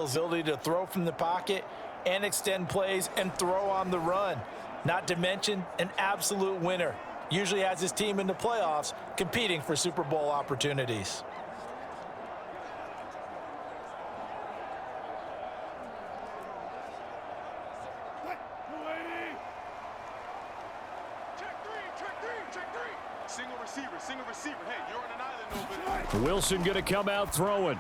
his ability to throw from the pocket and extend plays and throw on the run. Not to mention an absolute winner. Usually has his team in the playoffs competing for Super Bowl opportunities. Single receiver. Hey, you're on an island over there. Wilson going to come out throwing.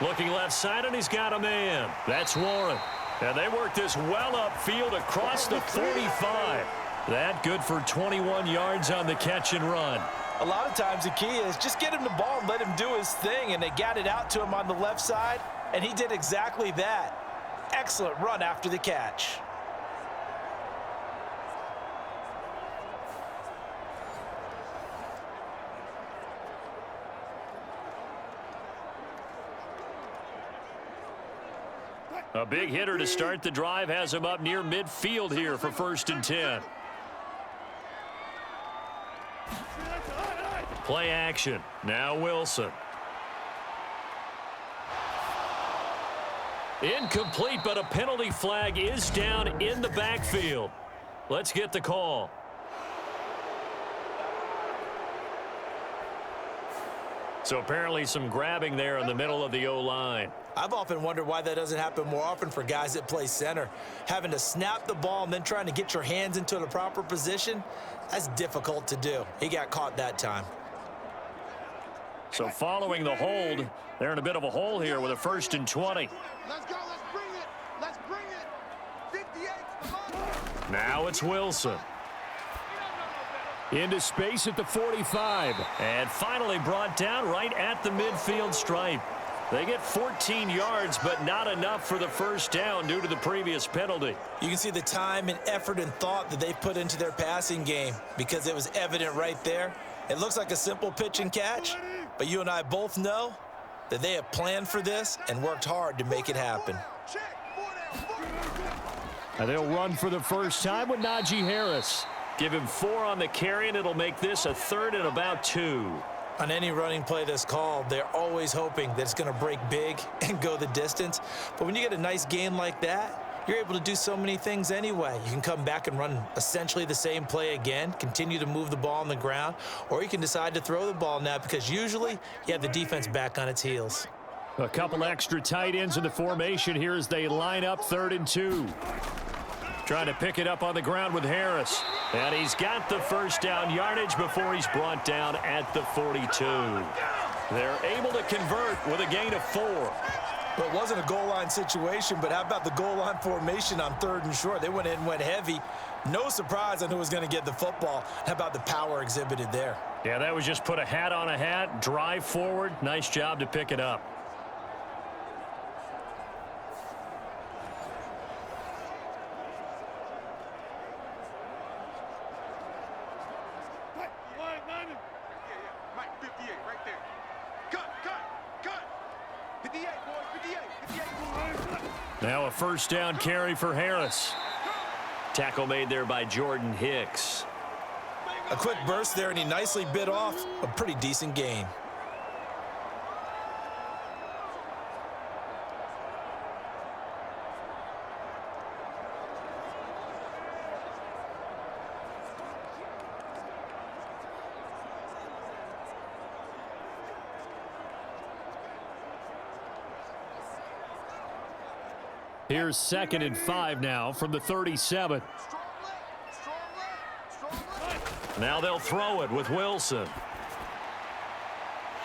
Looking left side, and he's got a man. That's Warren. And they work this well upfield across the 45. That good for 21 yards on the catch and run. A lot of times the key is just get him the ball and let him do his thing, and they got it out to him on the left side, and he did exactly that. Excellent run after the catch. A big hitter to start the drive has him up near midfield here for 1st and 10. Play action. Now Wilson. Incomplete, but a penalty flag is down in the backfield. Let's get the call. So apparently some grabbing there in the middle of the O-line. I've often wondered why that doesn't happen more often for guys that play center. Having to snap the ball and then trying to get your hands into the proper position, that's difficult to do. He got caught that time. So following the hold, they're in a bit of a hole here with a 1st and 20. Let's go. Let's bring it. Let's bring it. 58. Now it's Wilson. Into space at the 45. And finally brought down right at the midfield stripe. They get 14 yards, but not enough for the 1st down due to the previous penalty. You can see the time and effort and thought that they've put into their passing game because it was evident right there. It looks like a simple pitch and catch, but you and I both know that they have planned for this and worked hard to make it happen. And they'll run for the first time with Najee Harris. Give him 4 on the carry, and it'll make this a 3rd and about 2. On any running play that's called, they're always hoping that it's going to break big and go the distance. But when you get a nice gain like that, you're able to do so many things anyway. You can come back and run essentially the same play again, continue to move the ball on the ground, or you can decide to throw the ball now because usually you have the defense back on its heels. A couple extra tight ends in the formation here as they line up 3rd and 2. Trying to pick it up on the ground with Harris. And he's got the 1st down yardage before he's brought down at the 42. They're able to convert with a gain of 4. Well, it wasn't a goal line situation, but how about the goal line formation on 3rd and short? They went in and went heavy. No surprise on who was going to get the football. How about the power exhibited there? Yeah, that was just put a hat on a hat, drive forward. Nice job to pick it up. Now a 1st down carry for Harris. Tackle made there by Jordan Hicks. A quick burst there, and he nicely bit off a pretty decent gain. Here's 2nd and 5 now from the 37. Now they'll throw it with Wilson.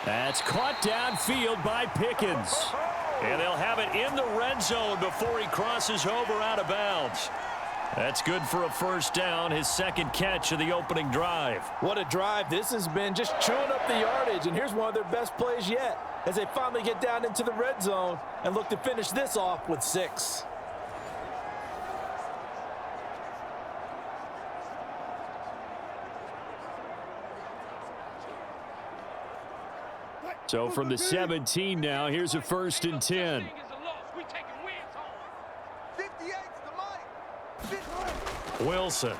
That's caught downfield by Pickens. And they'll have it in the red zone before he crosses over out of bounds. That's good for a 1st down, his 2nd catch of the opening drive. What a drive. This has been just chewing up the yardage, and here's one of their best plays yet as they finally get down into the red zone and look to finish this off with 6. So from the 17 now, here's a 1st and 10. Wilson.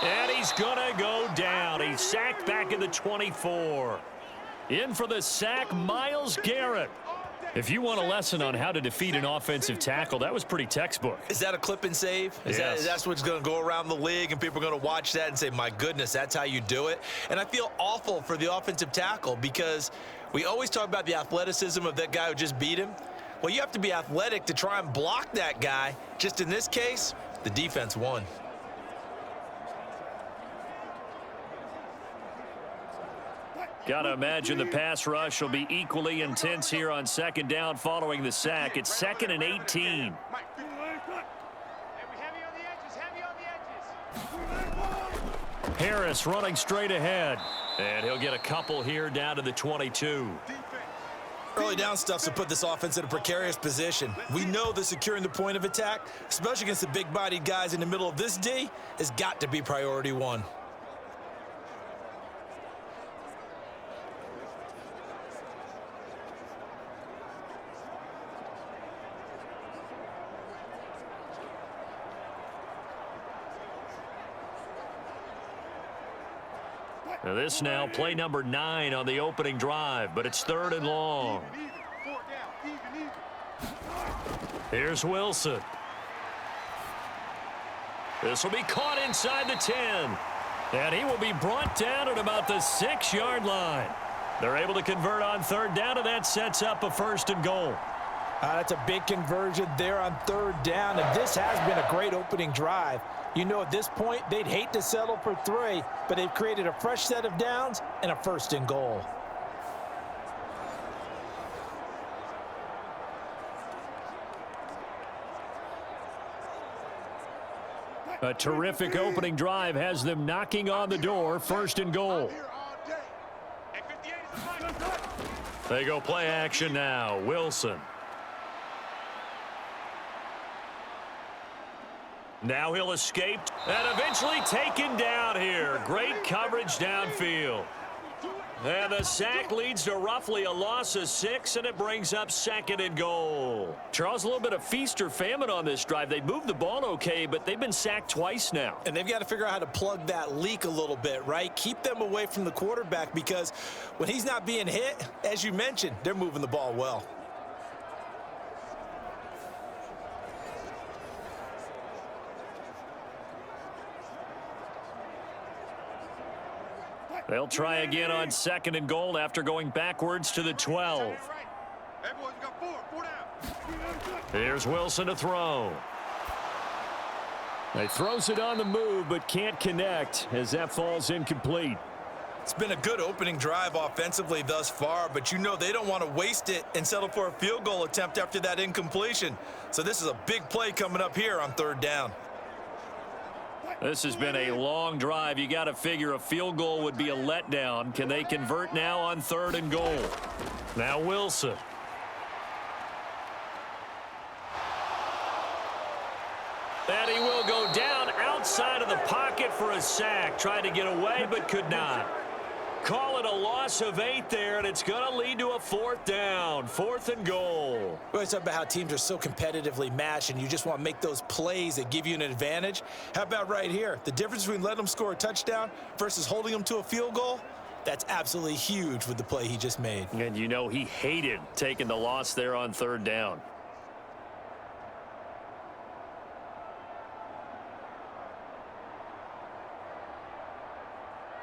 And he's going to go down. He's sacked back in the 24. In for the sack, Myles Garrett. If you want a lesson on how to defeat an offensive tackle, that was pretty textbook. Is that a clip and save? Yes. That's what's going to go around the league, and people are going to watch that and say, my goodness, that's how you do it? And I feel awful for the offensive tackle because we always talk about the athleticism of that guy who just beat him. Well, you have to be athletic to try and block that guy. Just in this case, the defense won. Got to imagine the pass rush will be equally intense here on second down following the sack. It's 2nd and 18. Harris running straight ahead. And he'll get a couple here down to the 22. Early down stuff's to put this offense in a precarious position. We know that securing the point of attack, especially against the big-bodied guys in the middle of this D, has got to be priority one. Now this now play number 9 on the opening drive, but it's 3rd and long. Here's Wilson. This will be caught inside the 10. And he will be brought down at about the 6-yard line. They're able to convert on 3rd down, and that sets up a 1st and goal. That's a big conversion there on 3rd down, and this has been a great opening drive. You know, at this point, they'd hate to settle for 3, but they've created a fresh set of downs and a 1st and goal. A terrific opening drive has them knocking on the door. 1st and goal. They go play action now. Wilson. Now he'll escape and eventually taken down here. Great coverage downfield. And the sack leads to roughly a loss of 6, and it brings up 2nd and goal. Charles, a little bit of feast or famine on this drive. They moved the ball okay, but they've been sacked twice now. And they've got to figure out how to plug that leak a little bit, right? Keep them away from the quarterback because when he's not being hit, as you mentioned, they're moving the ball well. They'll try again on 2nd and goal after going backwards to the 12. Here's Wilson to throw. He throws it on the move but can't connect as that falls incomplete. It's been a good opening drive offensively thus far, but you know they don't want to waste it and settle for a field goal attempt after that incompletion. So this is a big play coming up here on 3rd down. This has been a long drive. You got to figure a field goal would be a letdown. Can they convert now on 3rd and goal? Now Wilson. And he will go down outside of the pocket for a sack. Tried to get away but could not. Call it a loss of 8 there, and it's going to lead to a 4th down. 4th and goal. We always talk about how teams are so competitively matched, and you just want to make those plays that give you an advantage. How about right here? The difference between letting them score a touchdown versus holding them to a field goal, that's absolutely huge with the play he just made. And you know he hated taking the loss there on 3rd down.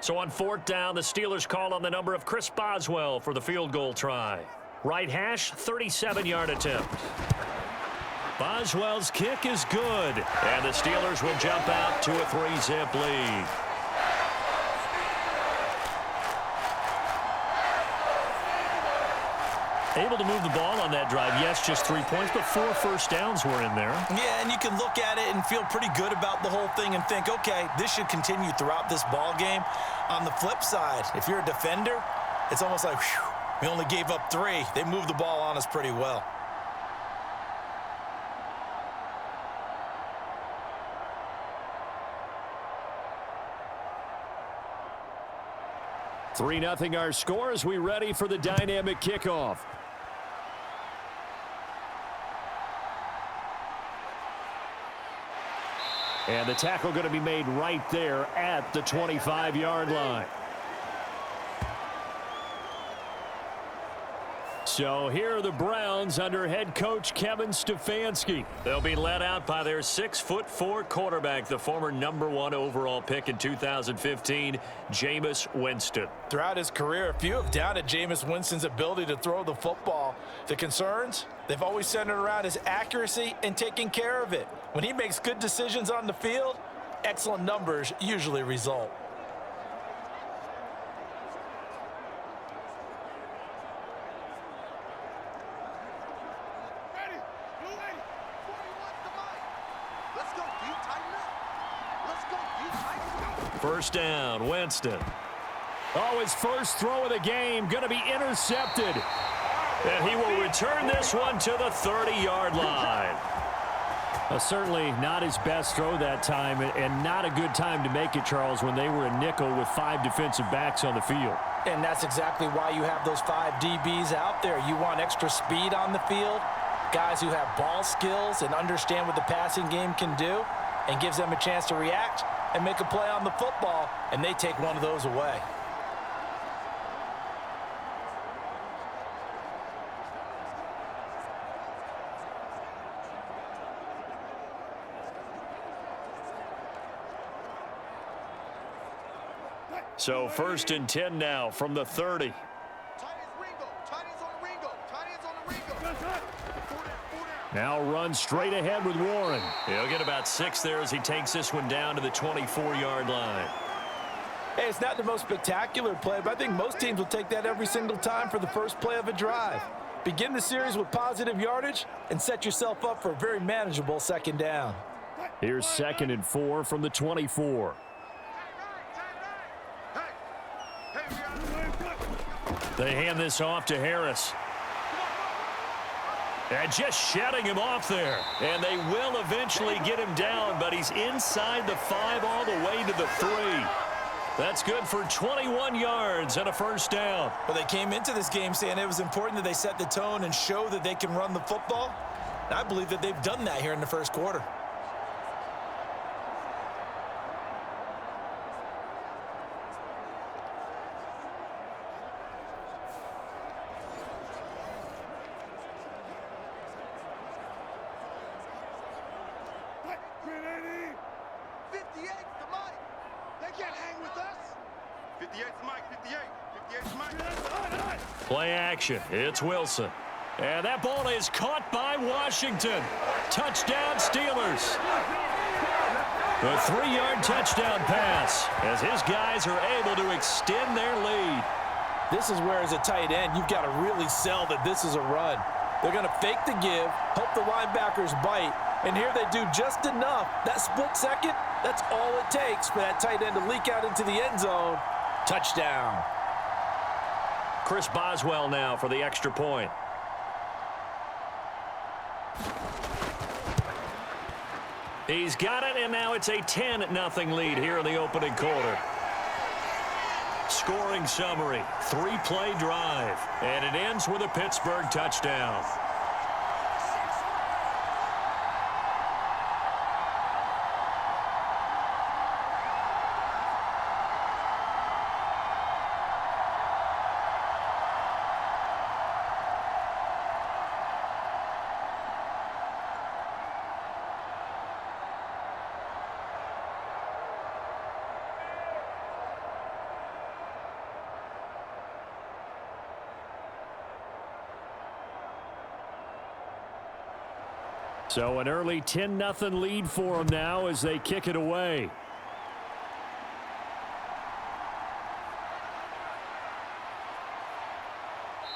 So on 4th down, the Steelers call on the number of Chris Boswell for the field goal try. Right hash, 37-yard attempt. Boswell's kick is good, and the Steelers will jump out to a 3-zip lead. Able to move the ball on that drive. Yes, just 3 points, but 4 first downs were in there. Yeah, and you can look at it and feel pretty good about the whole thing and think, okay, this should continue throughout this ball game. On the flip side, if you're a defender, it's almost like, whew, we only gave up 3. They moved the ball on us pretty well. (3-0) our score as we ready for the dynamic kickoff. And the tackle going to be made right there at the 25-yard line. So here are the Browns under head coach Kevin Stefanski. They'll be led out by their 6'4" quarterback, the former #1 overall pick in 2015, Jameis Winston. Throughout his career, few have doubted Jameis Winston's ability to throw the football. The concerns, they've always centered around his accuracy and taking care of it. When he makes good decisions on the field, excellent numbers usually result. First down, Winston. Oh, his first throw of the game going to be intercepted. And he will return this one to the 30-yard line. Certainly not his best throw that time, and not a good time to make it, Charles, when they were a nickel with 5 defensive backs on the field. And that's exactly why you have those 5 DBs out there. You want extra speed on the field, guys who have ball skills and understand what the passing game can do, and gives them a chance to react and make a play on the football, and they take one of those away. So 1st and 10 now from the 30. Now run straight ahead with Warren. He'll get about 6 there as he takes this one down to the 24-yard line. Hey, it's not the most spectacular play, but I think most teams will take that every single time for the first play of a drive. Begin the series with positive yardage and set yourself up for a very manageable 2nd down. Here's 2nd and 4 from the 24. They hand this off to Harris. And just shutting him off there. And they will eventually get him down, but he's inside the 5 all the way to the 3. That's good for 21 yards and a 1st down. Well, they came into this game saying it was important that they set the tone and show that they can run the football. And I believe that they've done that here in the 1st quarter. Play action. It's Wilson. And that ball is caught by Washington. Touchdown, Steelers. A 3-yard touchdown pass as his guys are able to extend their lead. This is where, as a tight end, you've got to really sell that this is a run. They're going to fake the give, hope the linebackers bite, and here they do just enough. That split second, that's all it takes for that tight end to leak out into the end zone. Touchdown. Chris Boswell now for the extra point. He's got it, and now it's a 10-0 lead here in the opening quarter. Scoring summary, 3-play drive, and it ends with a Pittsburgh touchdown. So an early 10-0 lead for them now as they kick it away.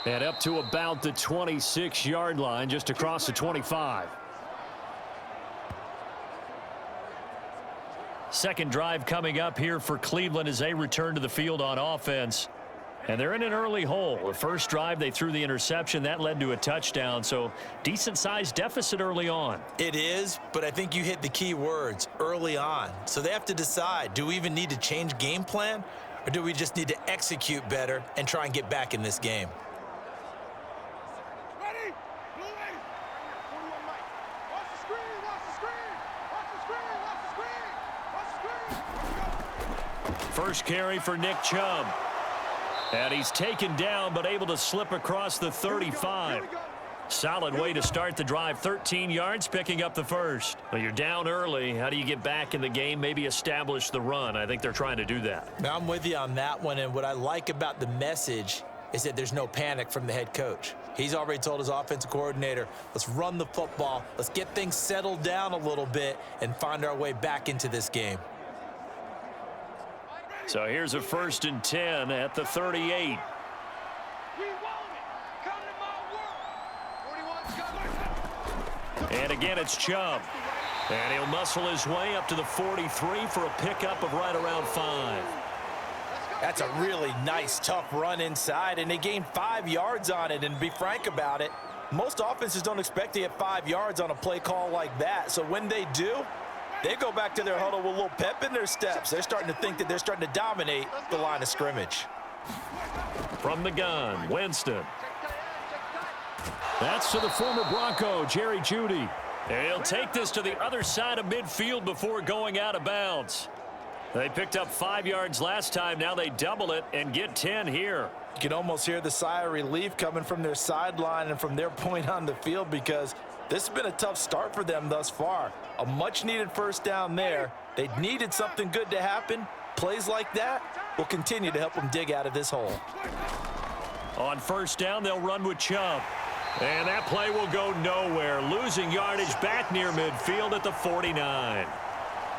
And up to about the 26-yard line, just across the 25. Second drive coming up here for Cleveland as they return to the field on offense. And they're in an early hole. The first drive, they threw the interception. That led to a touchdown, so decent-sized deficit early on. It is, but I think you hit the key words, early on. So they have to decide, do we even need to change game plan, or do we just need to execute better and try and get back in this game? Ready? Blue ready. 41 Mike. Watch the screen, watch the screen. Watch the screen, watch the screen. Watch the screen. First carry for Nick Chubb. And he's taken down, but able to slip across the 35. Solid way to start the drive. 13 yards, picking up the first. Well, you're down early. How do you get back in the game, maybe establish the run? I think they're trying to do that. I'm with you on that one, and what I like about the message is that there's no panic from the head coach. He's already told his offensive coordinator, let's run the football, let's get things settled down a little bit and find our way back into this game. So here's a 1st and 10 at the 38. And again, it's Chubb. And he'll muscle his way up to the 43 for a pickup of right around 5. That's a really nice, tough run inside, and they gained 5 yards on it. And to be frank about it, most offenses don't expect to get 5 yards on a play call like that. So when they do, they go back to their huddle with a little pep in their steps. They're starting to think that they're starting to dominate the line of scrimmage. From the gun, Winston. That's to the former Bronco, Jerry Jeudy. He'll take this to the other side of midfield before going out of bounds. They picked up 5 yards last time. Now they double it and get 10 here. You can almost hear the sigh of relief coming from their sideline and from their point on the field, because this has been a tough start for them thus far. A much-needed first down there. They needed something good to happen. Plays like that will continue to help them dig out of this hole. On 1st down, they'll run with Chubb. And that play will go nowhere. Losing yardage back near midfield at the 49.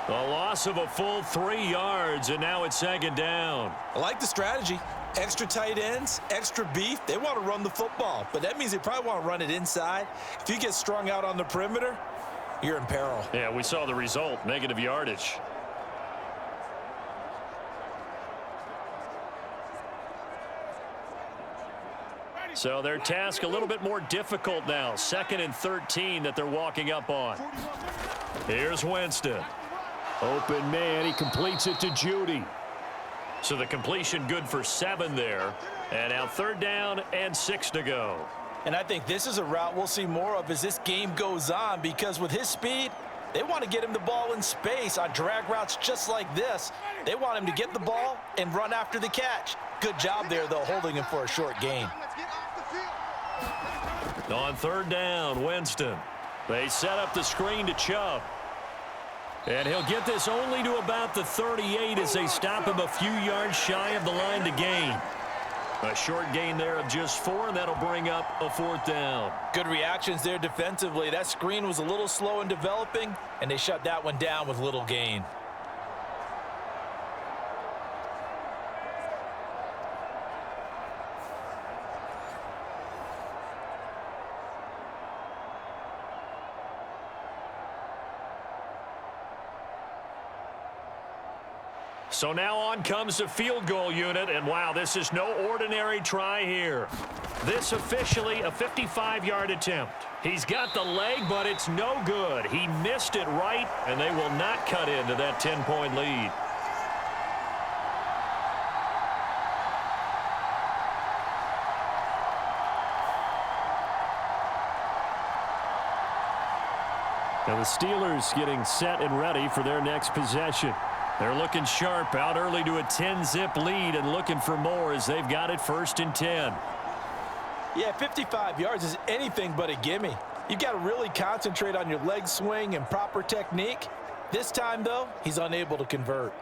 A loss of a full 3 yards, and now it's 2nd down. I like the strategy. Extra tight ends, extra beef. They want to run the football, but that means they probably want to run it inside. If you get strung out on the perimeter, you're in peril. Yeah, we saw the result, negative yardage. So their task a little bit more difficult now. 2nd and 13 that they're walking up on. Here's Winston. Open man, he completes it to Jeudy. So the completion good for 7 there. And now 3rd down and 6 to go. And I think this is a route we'll see more of as this game goes on, because with his speed, they want to get him the ball in space on drag routes just like this. They want him to get the ball and run after the catch. Good job there, though, holding him for a short gain. On 3rd down, Winston. They set up the screen to Chubb. And he'll get this only to about the 38 as they stop him a few yards shy of the line to gain. A short gain there of just 4, and that'll bring up a 4th down. Good reactions there defensively. That screen was a little slow in developing, and they shut that one down with little gain. So now on comes the field goal unit, and wow, this is no ordinary try here. This officially a 55-yard attempt. He's got the leg, but it's no good. He missed it right, and they will not cut into that 10-point lead. Now the Steelers getting set and ready for their next possession. They're looking sharp, out early to a 10-zip lead and looking for more as they've got it 1st and 10. Yeah, 55 yards is anything but a gimme. You've got to really concentrate on your leg swing and proper technique. This time, though, he's unable to convert.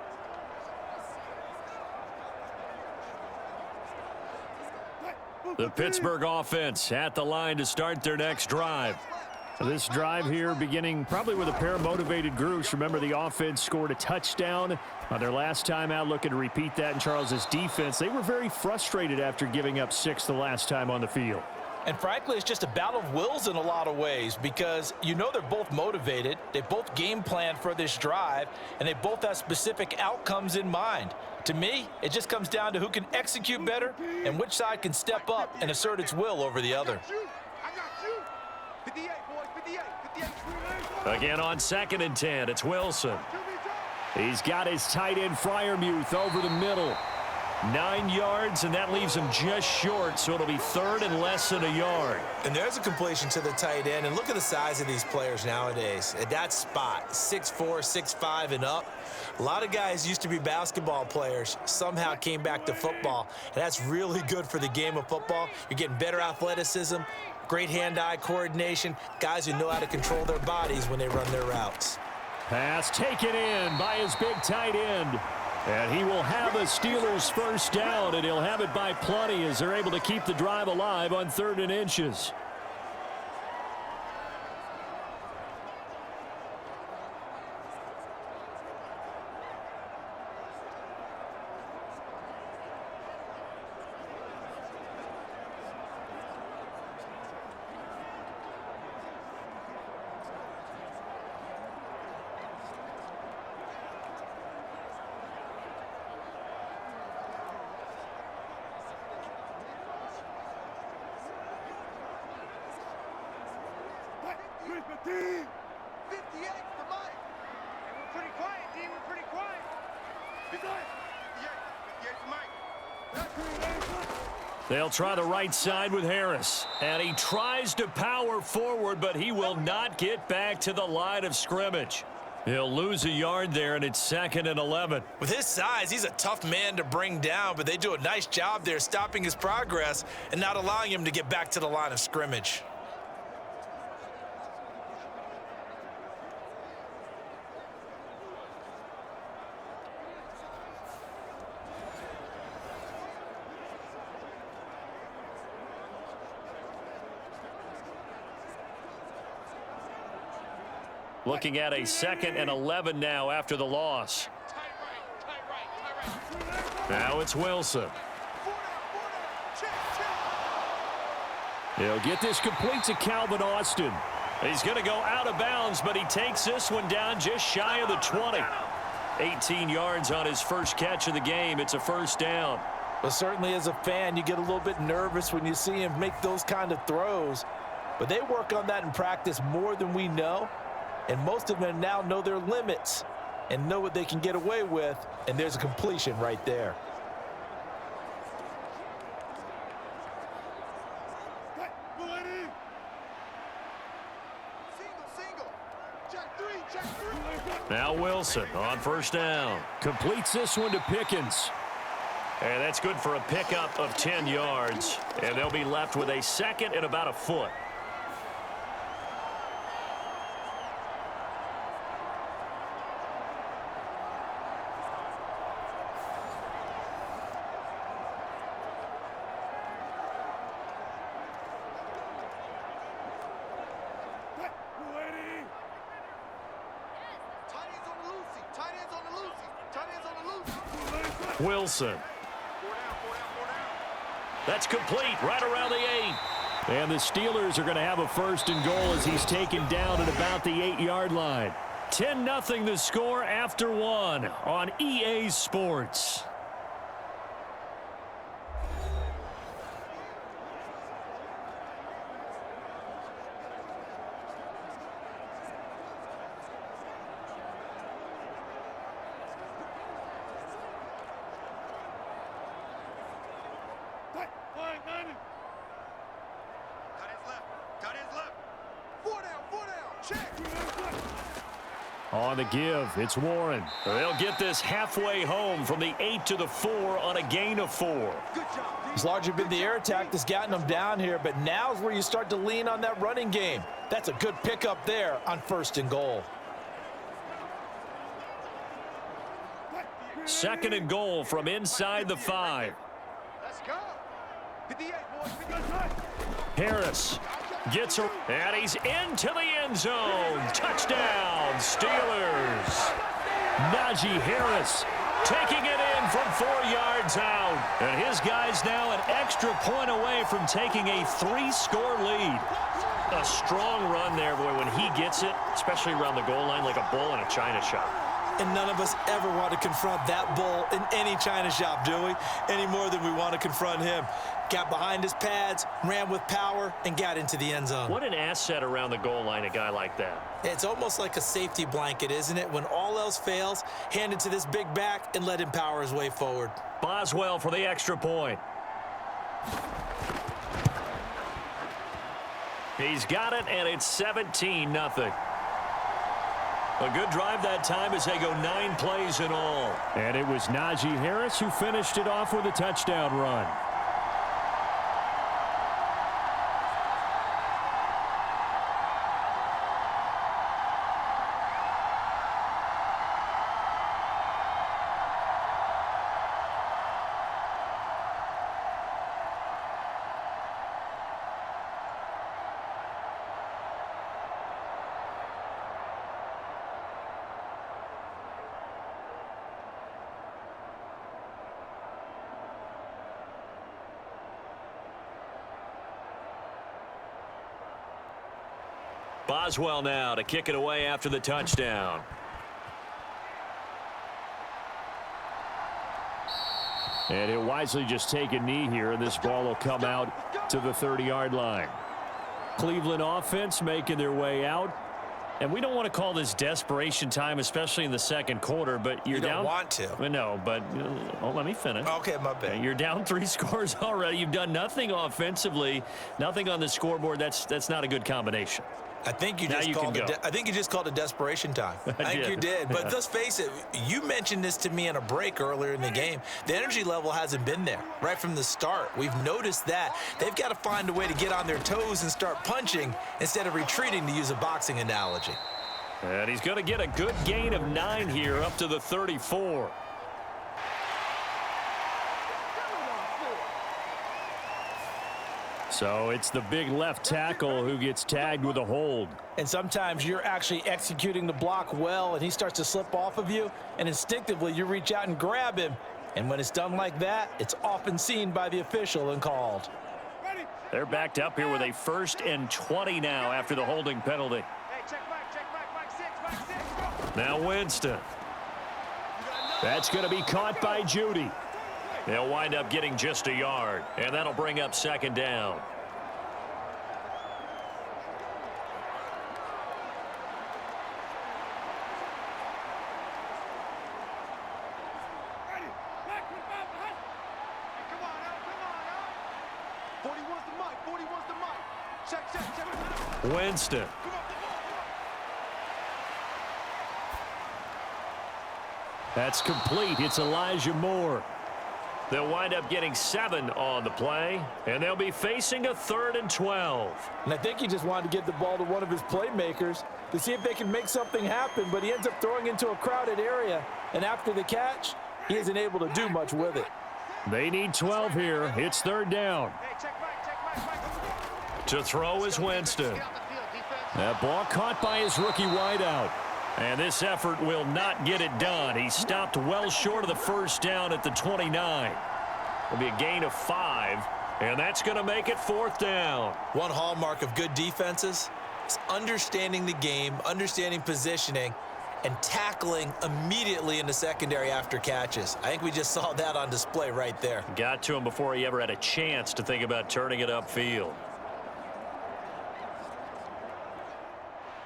The Pittsburgh offense at the line to start their next drive. This drive here beginning probably with a pair of motivated groups. Remember, the offense scored a touchdown on their last time out, looking to repeat that in Charles's defense. They were very frustrated after giving up 6 the last time on the field. And frankly, it's just a battle of wills in a lot of ways, because you know they're both motivated. They both game plan for this drive, and they both have specific outcomes in mind. To me, it just comes down to who can execute better and which side can step up and assert its will over the other. Again on 2nd and 10, it's Wilson. He's got his tight end Freiermuth over the middle. 9 yards, and that leaves him just short, so it'll be third and less than a yard. And there's a completion to the tight end. And look at the size of these players nowadays. At that spot, 6'4", 6'5", and up. A lot of guys used to be basketball players, somehow came back to football. And that's really good for the game of football. You're getting better athleticism, great hand-eye coordination, guys who know how to control their bodies when they run their routes. Pass taken in by his big tight end. And he will have the Steelers first down, and he'll have it by plenty as they're able to keep the drive alive on 3rd and inches. Team. 58 for Mike. And we're pretty quiet, D. We're pretty quiet. 58 for Mike. They'll try the right side with Harris. And he tries to power forward, but he will not get back to the line of scrimmage. He'll lose a yard there, and it's 2nd and 11. With his size, he's a tough man to bring down, but they do a nice job there stopping his progress and not allowing him to get back to the line of scrimmage. Looking at a 2nd and 11 now after the loss. Now it's Wilson. He'll get this complete to Calvin Austin. He's going to go out of bounds, but he takes this one down just shy of the 20. 18 yards on his first catch of the game. It's a first down. Well, certainly as a fan, you get a little bit nervous when you see him make those kind of throws. But they work on that in practice more than we know. And most of them now know their limits and know what they can get away with. And there's a completion right there. Now Wilson on first down. Completes this one to Pickens. And that's good for a pickup of 10 yards. And they'll be left with a 2nd and about a foot. Wilson. That's complete right around the 8. And the Steelers are going to have a 1st and goal as he's taken down at about the 8-yard line. 10-0 the score after 1 on EA Sports. On the give, it's Warren. They'll get this halfway home from the 8 to the 4 on a gain of 4. It's largely been the air attack that's gotten them down here, but now's where you start to lean on that running game. That's a good pickup there on 1st and goal. 2nd and goal from inside the 5. Let's go. 58, boys. Harris gets her, and he's into the end zone. Touchdown, Steelers. Najee Harris taking it in from 4 yards out. And his guy's now an extra point away from taking a 3-score lead. A strong run there, boy, when he gets it, especially around the goal line like a bull in a china shop. And none of us ever want to confront that bull in any china shop, do we? Any more than we want to confront him. Got behind his pads, ran with power, and got into the end zone. What an asset around the goal line, a guy like that. It's almost like a safety blanket, isn't it? When all else fails, hand it to this big back and let him power his way forward. Boswell for the extra point. He's got it, and it's 17-0. A good drive that time as they go 9 plays in all. And it was Najee Harris who finished it off with a touchdown run. Boswell now to kick it away after the touchdown. And he'll wisely just take a knee here, and this ball will come out to the 30-yard line. Cleveland offense making their way out. And we don't want to call this desperation time, especially in the second quarter, but you're You down. don't want to. No, but let me finish. Okay, my bad. You're down 3 scores already. You've done nothing offensively, nothing on the scoreboard. That's not a good combination. I think you Now just you called can it. I think you just called it desperation time. I think did. you did. But Yeah. let's face it. You mentioned this to me in a break earlier in the game. The energy level hasn't been there right from the start. We've noticed that they've got to find a way to get on their toes and start punching instead of retreating, to use a boxing analogy. And he's going to get a good gain of 9 here up to the 34. So it's the big left tackle who gets tagged with a hold. And sometimes you're actually executing the block well, and he starts to slip off of you, and instinctively you reach out and grab him. And when it's done like that, it's often seen by the official and called. They're backed up here with a 1st and 20 now after the holding penalty. Hey, check back, 6, Now Winston. That's going to be caught by Judy. They'll wind up getting just a yard, and that'll bring up 2nd down. Come on, Al. 40 wants the mic. 40 wants the mic. Check. Winston. That's complete. It's Elijah Moore. They'll wind up getting 7 on the play, and they'll be facing a 3rd and 12. And I think he just wanted to give the ball to one of his playmakers to see if they can make something happen, but he ends up throwing into a crowded area. And after the catch, he isn't able to do much with it. They need 12 here. It's 3rd down. Hey, check back. To throw is Winston. That ball caught by his rookie wideout. And this effort will not get it done. He stopped well short of the 1st down at the 29. It'll be a gain of 5, and that's going to make it 4th down. One hallmark of good defenses is understanding the game, understanding positioning, and tackling immediately in the secondary after catches. I think we just saw that on display right there. Got to him before he ever had a chance to think about turning it upfield.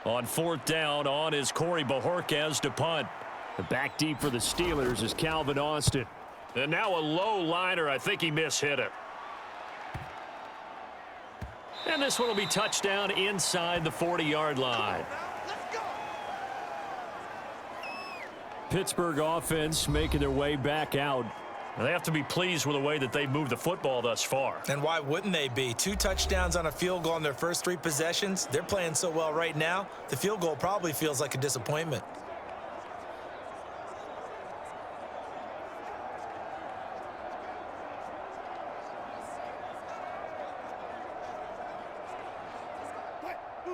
On 4th down, on is Corey Bojorquez to punt. The back deep for the Steelers is Calvin Austin. And now a low liner. I think he mishit it. And this one will be touchdown inside the 40-yard line. Pittsburgh offense making their way back out. And they have to be pleased with the way that they've moved the football thus far. And why wouldn't they be? 2 touchdowns on a field goal in their first 3 possessions. They're playing so well right now, the field goal probably feels like a disappointment.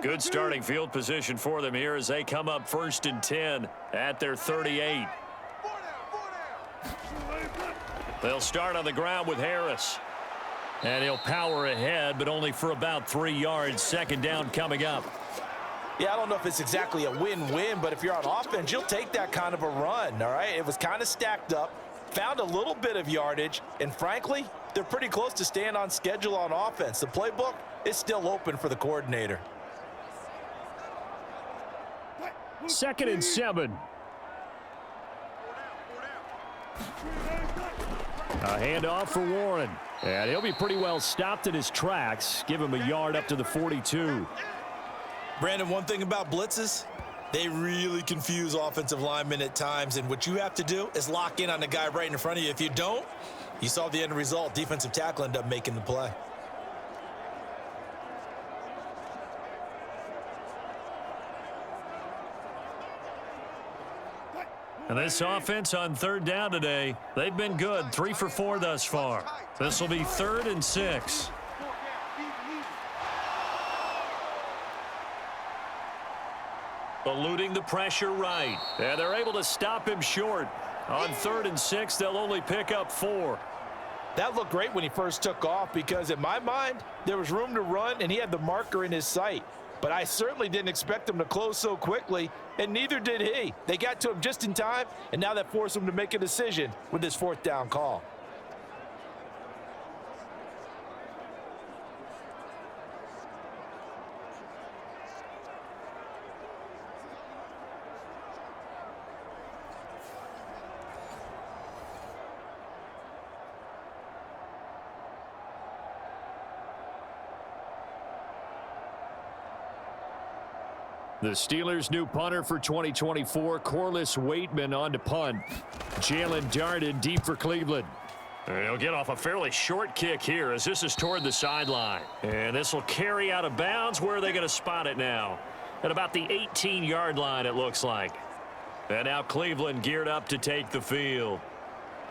Good starting field position for them here as they come up 1st and 10 at their 38. They'll start on the ground with Harris. And he'll power ahead, but only for about 3 yards. 2nd down coming up. Yeah, I don't know if it's exactly a win-win, but if you're on offense, you'll take that kind of a run, all right? It was kind of stacked up, found a little bit of yardage, and frankly, they're pretty close to staying on schedule on offense. The playbook is still open for the coordinator. 2nd and 7. A handoff for Warren. And he'll be pretty well stopped in his tracks. Give him a yard up to the 42. Brandon, one thing about blitzes, they really confuse offensive linemen at times, and what you have to do is lock in on the guy right in front of you. If you don't, you saw the end result. Defensive tackle ended up making the play. And this offense on 3rd down today, they've been good. 3 for 4 thus far. This will be 3rd and 6. Eluding the pressure right. And they're able to stop him short. On 3rd and 6, they'll only pick up 4. That looked great when he first took off because, in my mind, there was room to run, and he had the marker in his sight. But I certainly didn't expect him to close so quickly, and neither did he. They got to him just in time, and now that forced him to make a decision with this 4th down call. The Steelers' new punter for 2024, Corliss Waitman on to punt. Jalen Darden deep for Cleveland. He'll get off a fairly short kick here as this is toward the sideline. And this will carry out of bounds. Where are they going to spot it now? At about the 18-yard line, it looks like. And now Cleveland geared up to take the field.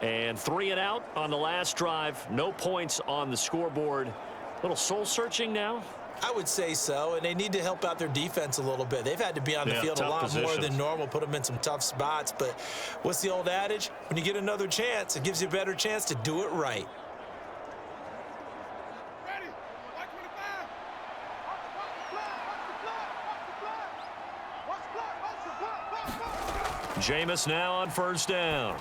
And 3 and out on the last drive. No points on the scoreboard. A little soul-searching now. I would say so, and they need to help out their defense a little bit. They've had to be on the field a lot more than normal, put them in some tough spots. But what's the old adage? When you get another chance, it gives you a better chance to do it right. Ready. Watch the flag. Watch the flag. Jameis now on 1st down.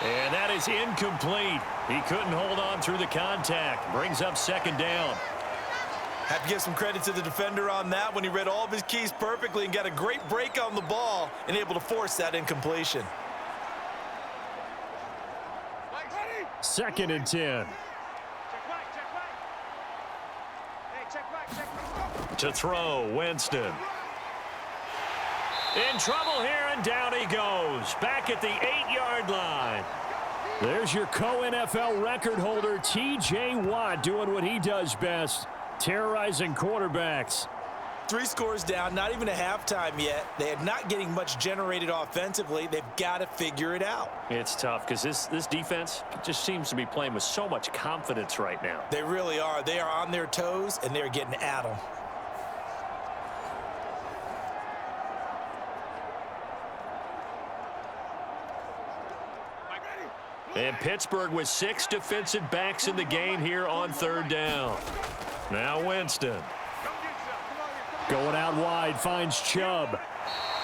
And that is incomplete. He couldn't hold on through the contact. Brings up 2nd down. Have to give some credit to the defender on that when he read all of his keys perfectly and got a great break on the ball and able to force that incompletion. 2nd and 10. Check right, check right. Hey, check right, check right. To throw, Winston. In trouble here, and down he goes. Back at the 8-yard line. There's your co-NFL record holder, T.J. Watt, doing what he does best. Terrorizing quarterbacks. 3 scores down, not even a halftime yet. They are not getting much generated offensively. They've got to figure it out. It's tough because this defense just seems to be playing with so much confidence right now. They really are. They are on their toes, and they're getting at them. And Pittsburgh with 6 defensive backs in the game here on 3rd down. Now Winston. Going out wide, finds Chubb.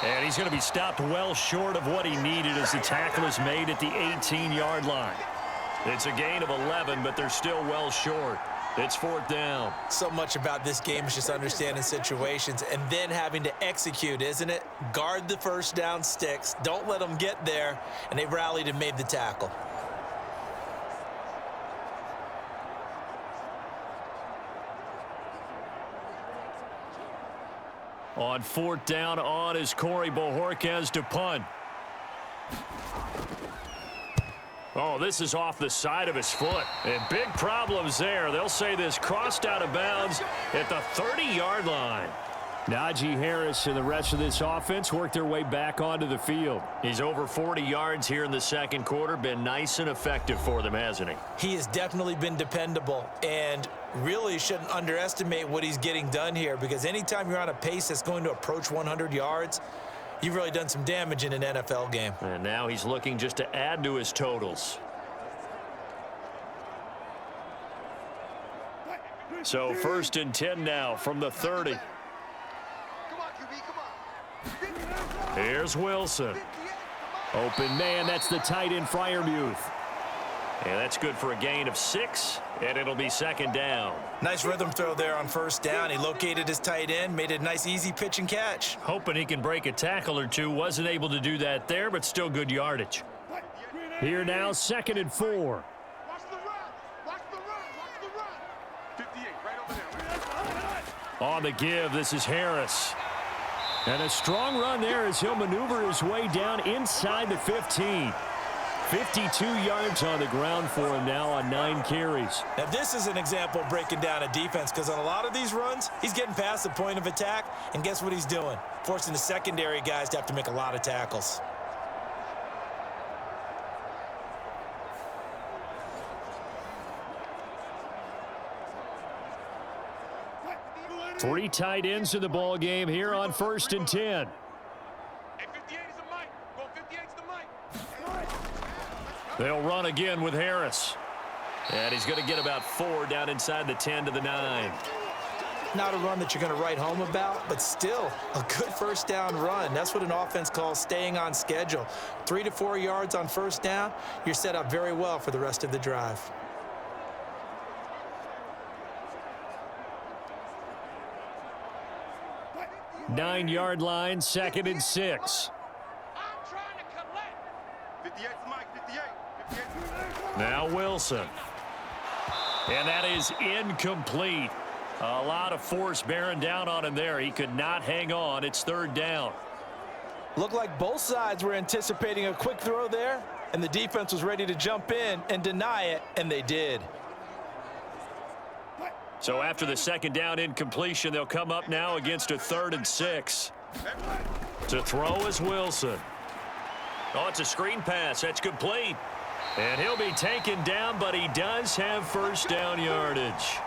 And he's going to be stopped well short of what he needed as the tackle is made at the 18-yard line. It's a gain of 11, but they're still well short. It's 4th down. So much about this game is just understanding situations and then having to execute, isn't it? Guard the 1st down sticks. Don't let them get there. And they rallied and made the tackle. On 4th down on is Corey Bojorquez to punt. Oh, this is off the side of his foot. And big problems there. They'll say this crossed out of bounds at the 30-yard line. Najee Harris and the rest of this offense work their way back onto the field. He's over 40 yards here in the 2nd quarter. Been nice and effective for them, hasn't he? He has definitely been dependable and really shouldn't underestimate what he's getting done here because anytime you're on a pace that's going to approach 100 yards, you've really done some damage in an NFL game. And now he's looking just to add to his totals. So 1st and 10 now from the 30. Here's Wilson. Open man, that's the tight end, Freiermuth. And that's good for a gain of 6, and it'll be second down. Nice rhythm throw there on first down. He located his tight end, made it a nice, easy pitch and catch. Hoping he can break a tackle or two. Wasn't able to do that there, but still good yardage. Here now, 2nd and 4. Watch the run. Watch the run. Watch the run. 58, right over there. On the give, this is Harris. And a strong run there as he'll maneuver his way down inside the 15. 52 yards on the ground for him now on 9 carries. Now, this is an example of breaking down a defense because on a lot of these runs, he's getting past the point of attack, and guess what he's doing? Forcing the secondary guys to have to make a lot of tackles. Three tight ends in the ball game here on 1st and 10. Hey, 58 is the mic. Go 58's the mic. They'll run again with Harris. And he's going to get about 4 down inside the 10 to the 9. Not a run that you're going to write home about, but still a good first down run. That's what an offense calls staying on schedule. 3 to 4 yards on first down, you're set up very well for the rest of the drive. Nine-yard line, 2nd and 6. I'm trying to collect. 58's the mic. 58. 58. Now Wilson. And that is incomplete. A lot of force bearing down on him there. He could not hang on. It's 3rd down. Looked like both sides were anticipating a quick throw there, and the defense was ready to jump in and deny it, and they did. So after the 2nd down incompletion, they'll come up now against a 3rd and 6. To throw is Wilson. Oh, it's a screen pass. That's complete. And he'll be taken down, but he does have first down yardage.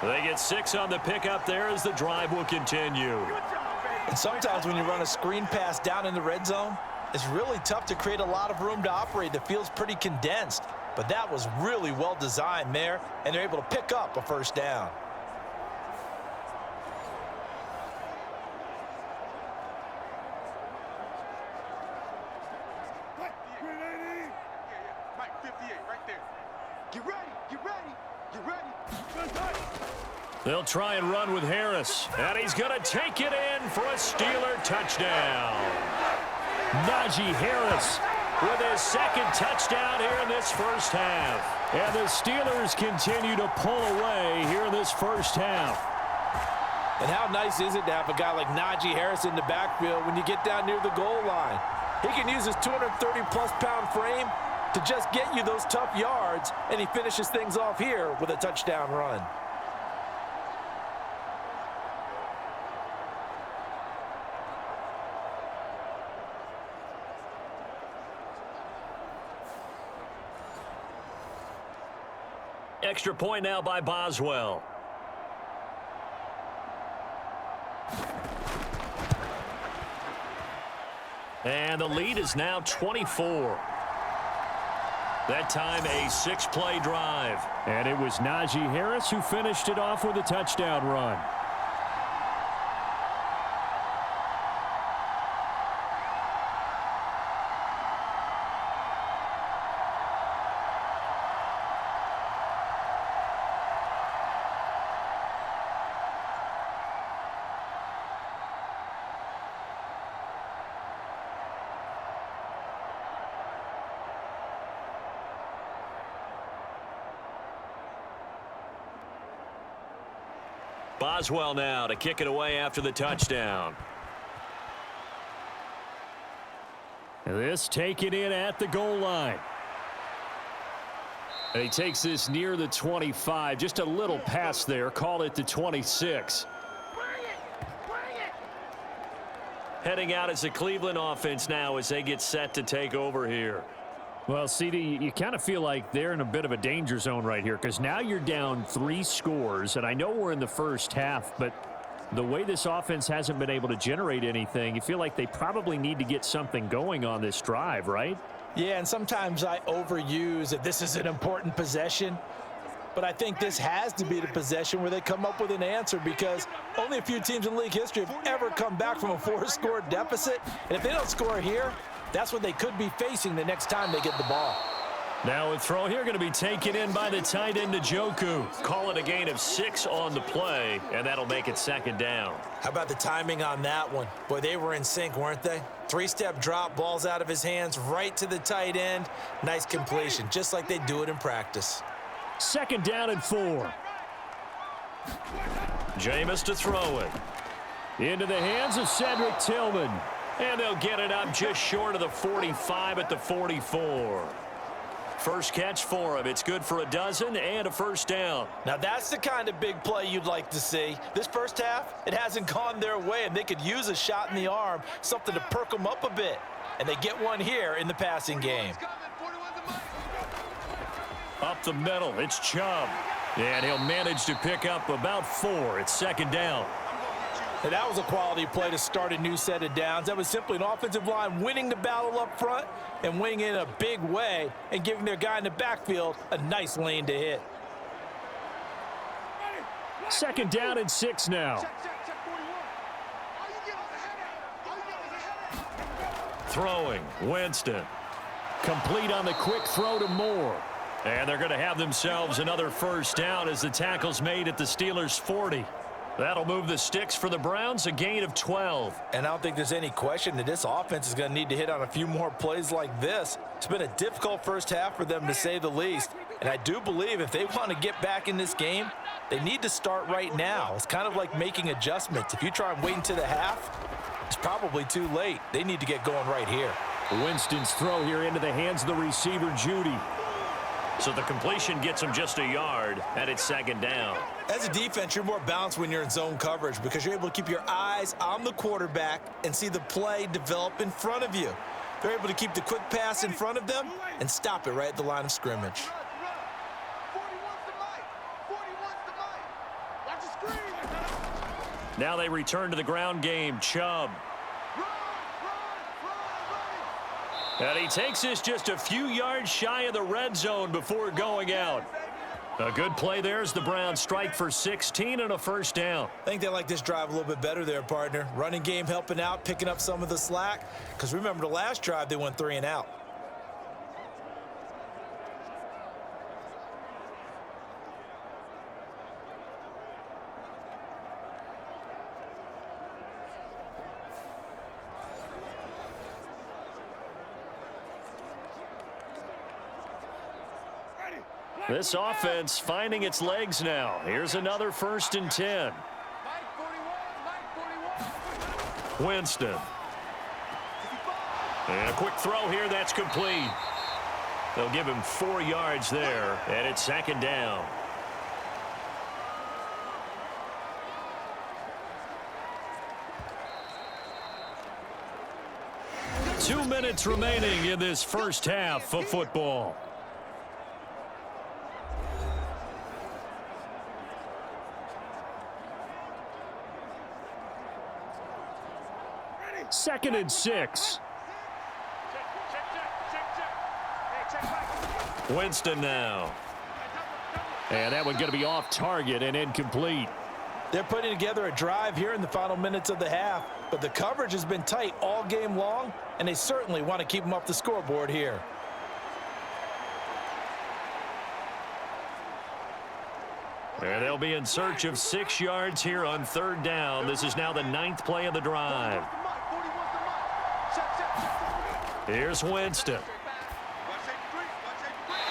They get 6 on the pickup there as the drive will continue. And sometimes when you run a screen pass down in the red zone, it's really tough to create a lot of room to operate. The field's pretty condensed. But that was really well designed there, and they're able to pick up a first down. Mike, 58, right there. Get ready. Get ready. Get ready. They'll try and run with Harris. And he's going to take it in for a Steeler touchdown. Najee Harris With his 2nd touchdown here in this first half. And the Steelers continue to pull away here in this first half. And how nice is it to have a guy like Najee Harris in the backfield when you get down near the goal line? He can use his 230-plus pound frame to just get you those tough yards, and he finishes things off here with a touchdown run. Extra point now by Boswell. And the lead is now 24. That time a 6-play drive. And it was Najee Harris who finished it off with a touchdown run. Boswell now to kick it away after the touchdown. This taken in at the goal line. And he takes this near the 25. Just a little pass there. Call it the 26. Heading out as the Cleveland offense now as they get set to take over here. Well, CD, you kind of feel like they're in a bit of a danger zone right here because now you're down 3 scores, and I know we're in the first half, but the way this offense hasn't been able to generate anything, you feel like they probably need to get something going on this drive, right? Yeah, and sometimes I overuse that this is an important possession. But I think this has to be the possession where they come up with an answer, because only a few teams in league history have ever come back from a 4-score deficit. And if they don't score here, that's what they could be facing the next time they get the ball. Now a throw here going to be taken in by the tight end, Njoku. Call it a gain of 6 on the play, and that'll make it 2nd down. How about the timing on that one? Boy, they were in sync, weren't they? 3-step drop, balls out of his hands, right to the tight end. Nice completion, just like they do it in practice. 2nd down and 4. Jameis to throw it. Into the hands of Cedric Tillman. And they'll get it up just short of the 45 at the 44. First catch for him. It's good for a dozen and a 1st down. Now that's the kind of big play you'd like to see. This first half, it hasn't gone their way, and they could use a shot in the arm, something to perk them up a bit. And they get one here in the passing game. Up the middle, it's Chubb. And he'll manage to pick up about 4. It's 2nd down. And that was a quality play to start a new set of downs. That was simply an offensive line winning the battle up front and winning it in a big way and giving their guy in the backfield a nice lane to hit. 2nd down and 6 now. Throwing, Winston. Complete on the quick throw to Moore. And they're going to have themselves another 1st down as the tackle's made at the Steelers' 40. That'll move the sticks for the Browns, a gain of 12. And I don't think there's any question that this offense is going to need to hit on a few more plays like this. It's been a difficult first half for them, to say the least. And I do believe if they want to get back in this game, they need to start right now. It's kind of like making adjustments. If you try and wait until the half, it's probably too late. They need to get going right here. Winston's throw here into the hands of the receiver, Judy. So the completion gets him just a yard, and it's 2nd down. As a defense, you're more balanced when you're in zone coverage because you're able to keep your eyes on the quarterback and see the play develop in front of you. They're able to keep the quick pass in front of them and stop it right at the line of scrimmage. Now they return to the ground game. Chubb. And he takes this just a few yards shy of the red zone before going out. A good play there as the Browns strike for 16 and a 1st down. I think they like this drive a little bit better there, partner. Running game helping out, picking up some of the slack. Because remember, the last drive, they went 3 and out. This offense finding its legs now. Here's another 1st and 10. Winston. And a quick throw here, that's complete. They'll give him 4 yards there, and it's 2nd down. Two minutes remaining in this first half of football. Second and 6. Winston now. And that one going to be off target and incomplete. They're putting together a drive here in the final minutes of the half, but the coverage has been tight all game long, and they certainly want to keep them off the scoreboard here. And they'll be in search of 6 yards here on 3rd down. This is now the 9th play of the drive. Here's Winston.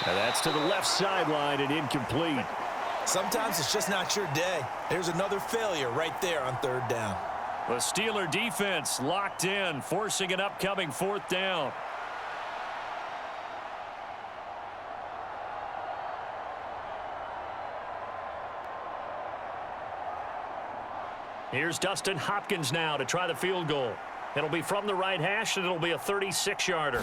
And that's to the left sideline and incomplete. Sometimes it's just not your day. There's another failure right there on 3rd down. The Steeler defense locked in, forcing an upcoming 4th down. Here's Dustin Hopkins now to try the field goal. It'll be from the right hash, and it'll be a 36-yarder.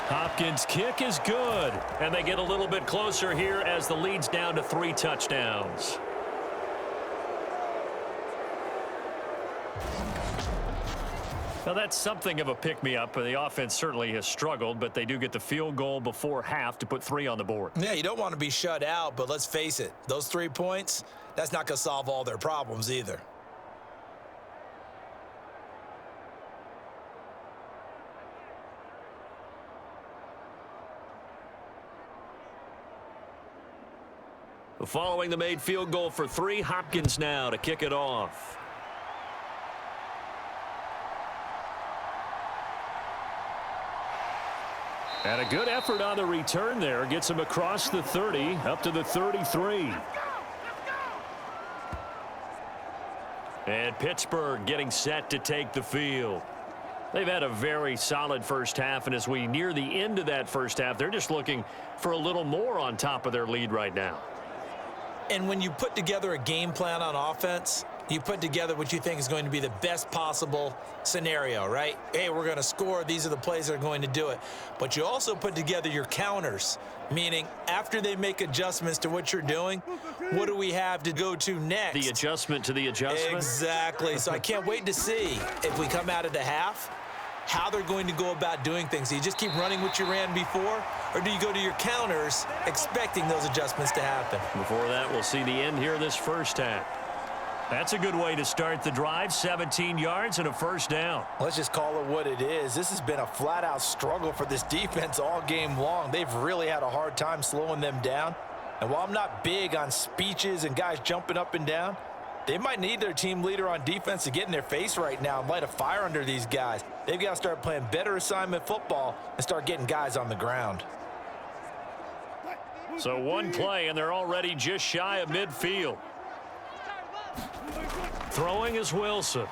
Hopkins' kick is good, and they get a little bit closer here as the lead's down to 3 touchdowns. Now, that's something of a pick-me-up. The offense certainly has struggled, but they do get the field goal before half to put 3 on the board. Yeah, you don't want to be shut out, but let's face it, those 3 points, that's not going to solve all their problems either. Following the made field goal for 3, Hopkins now to kick it off. And a good effort on the return there. Gets him across the 30, up to the 33. And Pittsburgh getting set to take the field. They've had a very solid first half, and as we near the end of that first half, they're just looking for a little more on top of their lead right now. And when you put together a game plan on offense, you put together what you think is going to be the best possible scenario, right? Hey, we're going to score. These are the plays that are going to do it. But you also put together your counters, meaning after they make adjustments to what you're doing, what do we have to go to next? The adjustment to the adjustment? Exactly. So I can't wait to see if we come out of the half, how they're going to go about doing things. Do you just keep running what you ran before, or do you go to your counters expecting those adjustments to happen? Before that, we'll see the end here this first half. That's a good way to start the drive, 17 yards and a first down. Let's just call it what it is. This has been a flat-out struggle for this defense all game long. They've really had a hard time slowing them down. And while I'm not big on speeches and guys jumping up and down, they might need their team leader on defense to get in their face right now and light a fire under these guys. They've got to start playing better assignment football and start getting guys on the ground. So one play, and they're already just shy of midfield. Throwing is Wilson.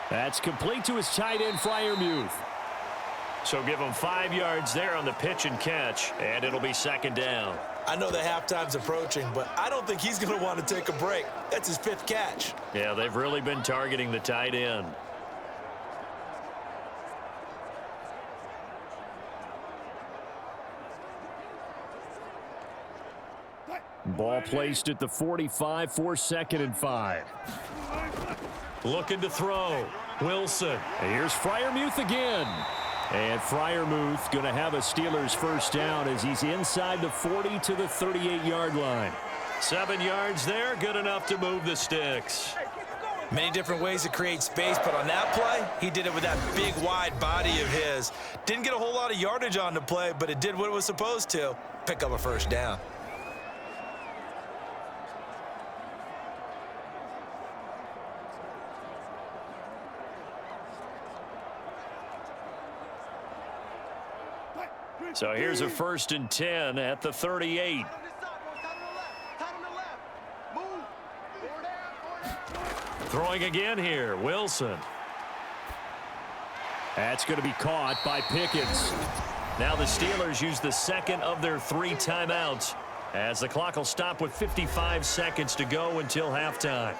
That's complete to his tight end, Freiermuth. So give him 5 yards there on the pitch and catch, and it'll be second down. I know the halftime's approaching, but I don't think he's going to want to take a break. That's his 5th catch. Yeah, they've really been targeting the tight end. Ball placed at the 45 for 2nd and 5. Looking to throw. Wilson. And here's Freiermuth again. And Freiermuth going to have a Steelers first down as he's inside the 40 to the 38-yard line. 7 yards there, good enough to move the sticks. Many different ways to create space, but on that play, he did it with that big, wide body of his. Didn't get a whole lot of yardage on the play, but it did what it was supposed to, pick up a first down. So here's a 1st and 10 at the 38. Throwing again here, Wilson. That's going to be caught by Pickens. Now the Steelers use the 2nd of their 3 timeouts as the clock will stop with 55 seconds to go until halftime.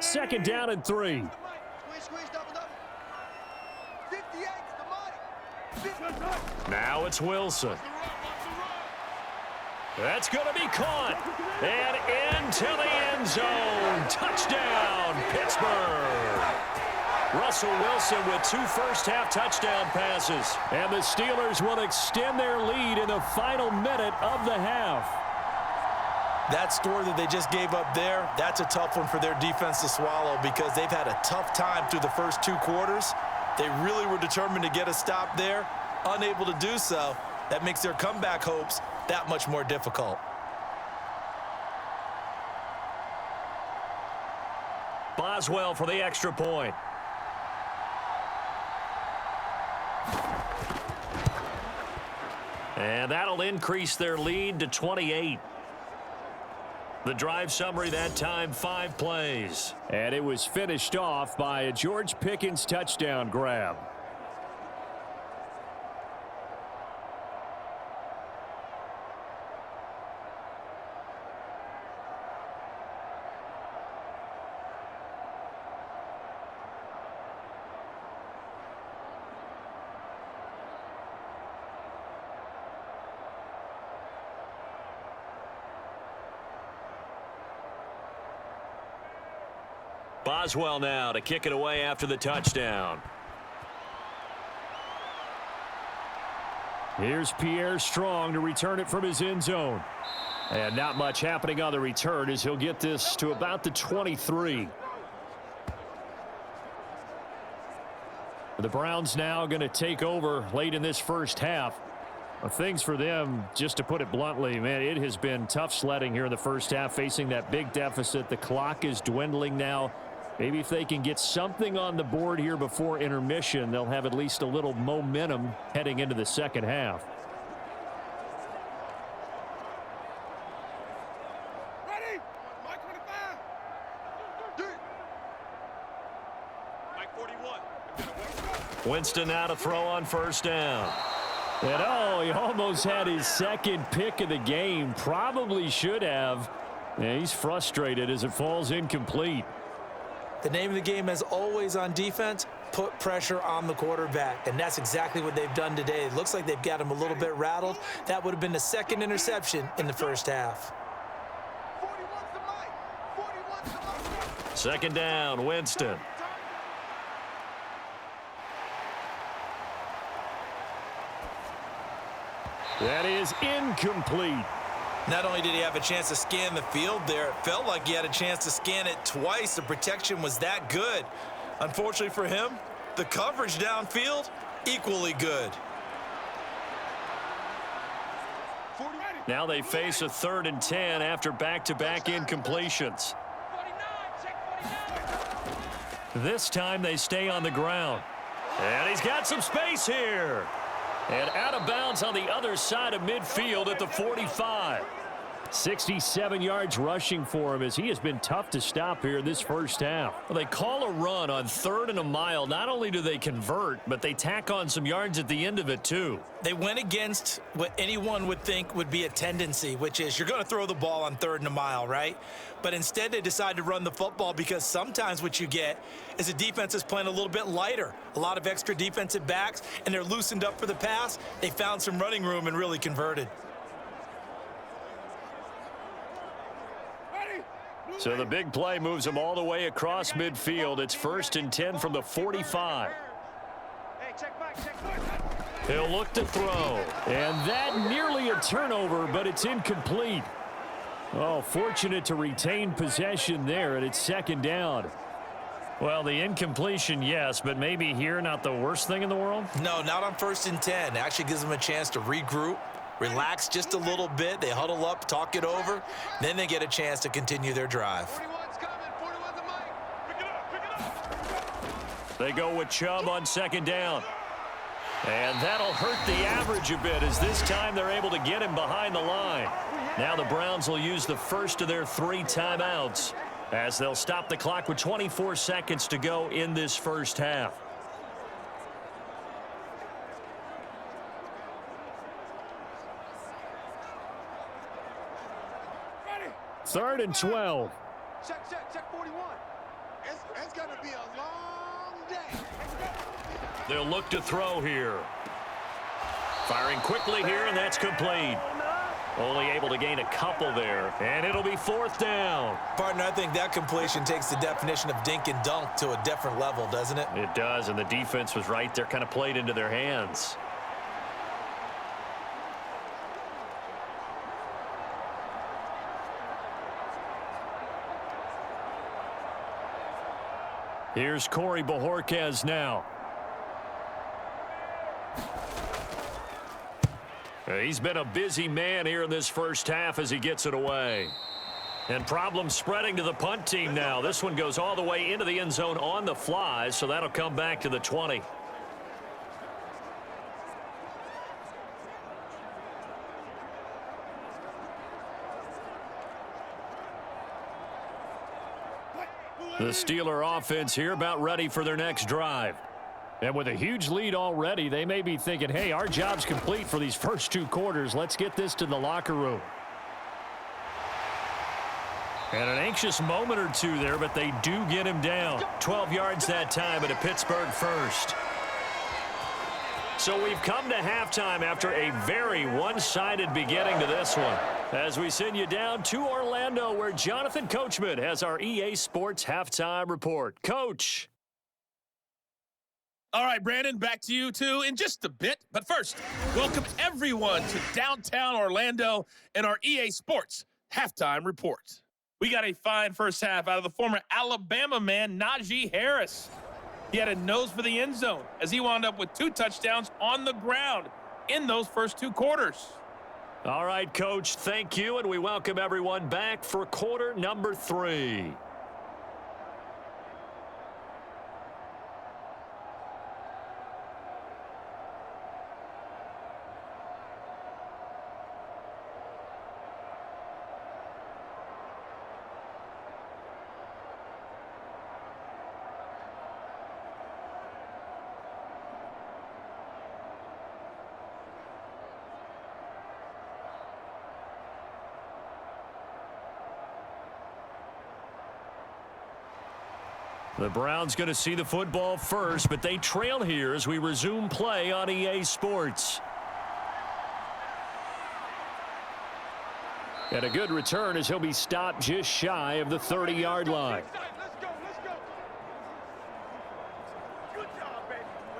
Second down and 3. Now it's Wilson. That's going to be caught. And into the end zone. Touchdown, Pittsburgh. Russell Wilson with 2 first-half touchdown passes. And the Steelers will extend their lead in the final minute of the half. That score that they just gave up there, that's a tough one for their defense to swallow because they've had a tough time through the first 2 quarters. They really were determined to get a stop there, unable to do so. That makes their comeback hopes that much more difficult. Boswell for the extra point. And that'll increase their lead to 28. The drive summary that time, 5 plays. And it was finished off by a George Pickens touchdown grab. Boswell now to kick it away after the touchdown. Here's Pierre Strong to return it from his end zone. And not much happening on the return as he'll get this to about the 23. The Browns now going to take over late in this first half. Things for them, just to put it bluntly, man, it has been tough sledding here in the first half, facing that big deficit. The clock is dwindling now. Maybe if they can get something on the board here before intermission, they'll have at least a little momentum heading into the second half. Ready? Mike 25. Mike 41. Winston now to throw on first down. And oh, he almost had his second pick of the game. Probably should have. Yeah, he's frustrated as it falls incomplete. The name of the game, as always on defense, put pressure on the quarterback. And that's exactly what they've done today. It looks like they've got him a little bit rattled. That would have been the second interception in the first half. 41's the Mike. 41's the Mike. Second down, Winston. That is incomplete. Not only did he have a chance to scan the field there, it felt like he had a chance to scan it twice. The protection was that good. Unfortunately for him, the coverage downfield, equally good. Now they face a 3rd and 10 after back-to-back incompletions. This time they stay on the ground. And he's got some space here. And out of bounds on the other side of midfield at the 45. 67 yards rushing for him as he has been tough to stop here in this first half. Well, they call a run on 3rd and a mile. Not only do they convert, but they tack on some yards at the end of it, too. They went against what anyone would think would be a tendency, which is you're going to throw the ball on 3rd and a mile, right? But instead they decide to run the football because sometimes what you get is a defense is playing a little bit lighter. A lot of extra defensive backs, and they're loosened up for the pass. They found some running room and really converted. So the big play moves them all the way across midfield. It's 1st and 10 from the 45. Hey, check back, check back. He'll look to throw. And that nearly a turnover, but it's incomplete. Oh, fortunate to retain possession there, and it's 2nd down. Well, the incompletion, yes, but maybe here not the worst thing in the world? No, not on 1st and 10. It actually gives them a chance to regroup, relax just a little bit. They huddle up, talk it over. Then they get a chance to continue their drive. 41's coming. 41's the Mike. Pick it up, pick it up. They go with Chubb on 2nd down. And that'll hurt the average a bit as this time they're able to get him behind the line. Now the Browns will use the first of their 3 timeouts as they'll stop the clock with 24 seconds to go in this first half. Ready? 3rd and 12. Check 41. It's going to be a long day. They'll look to throw here. Firing quickly here, and that's complete. Only able to gain a couple there, and it'll be 4th down. Partner, I think that completion takes the definition of dink and dunk to a different level, doesn't it? It does, and the defense was right there, kind of played into their hands. Here's Corey Bojorquez now. He's been a busy man here in this first half as he gets it away. And problems spreading to the punt team now. This one goes all the way into the end zone on the fly, so that'll come back to the 20. The Steeler offense here about ready for their next drive. And with a huge lead already, they may be thinking, hey, our job's complete for these first 2 quarters. Let's get this to the locker room. And an anxious moment or two there, but they do get him down. 12 yards that time, and a Pittsburgh first. So we've come to halftime after a very one-sided beginning to this one. As we send you down to Orlando, where Jonathan Coachman has our EA Sports Halftime Report. Coach. All right, Brandon, back to you, too, in just a bit. But first, welcome everyone to downtown Orlando and our EA Sports Halftime Report. We got a fine first half out of the former Alabama man, Najee Harris. He had a nose for the end zone as he wound up with 2 touchdowns on the ground in those first 2 quarters. All right, Coach, thank you, and we welcome everyone back for quarter number 3. The Browns going to see the football first, but they trail here as we resume play on EA Sports. And a good return as he'll be stopped just shy of the 30-yard line.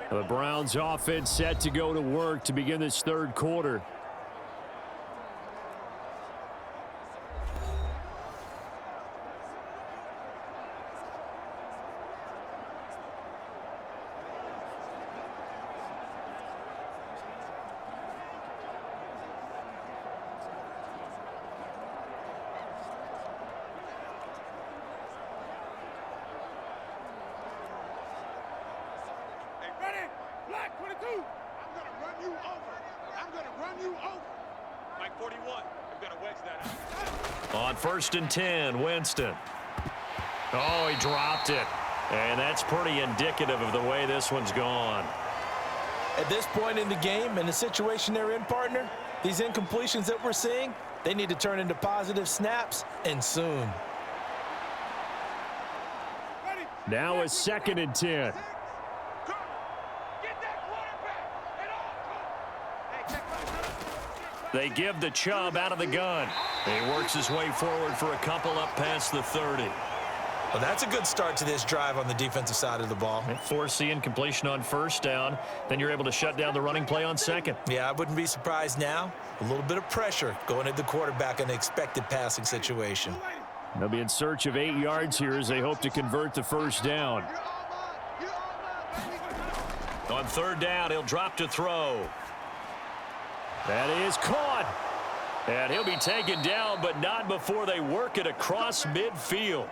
The Browns offense set to go to work to begin this third quarter. On 1st and 10, Winston. Oh, he dropped it. And that's pretty indicative of the way this one's gone. At this point in the game and the situation they're in, partner, these incompletions that we're seeing, they need to turn into positive snaps, and soon. Now a 2nd and 10. They give the Chubb out of the gun. He works his way forward for a couple up past the 30. Well, that's a good start to this drive on the defensive side of the ball. And force the incompletion on 1st down. Then you're able to shut down the running play on 2nd. Yeah, I wouldn't be surprised now. A little bit of pressure going at the quarterback in an expected passing situation. They'll be in search of 8 yards here as they hope to convert the 1st down. On 3rd down, he'll drop to throw. That is caught. And he'll be taken down, but not before they work it across midfield.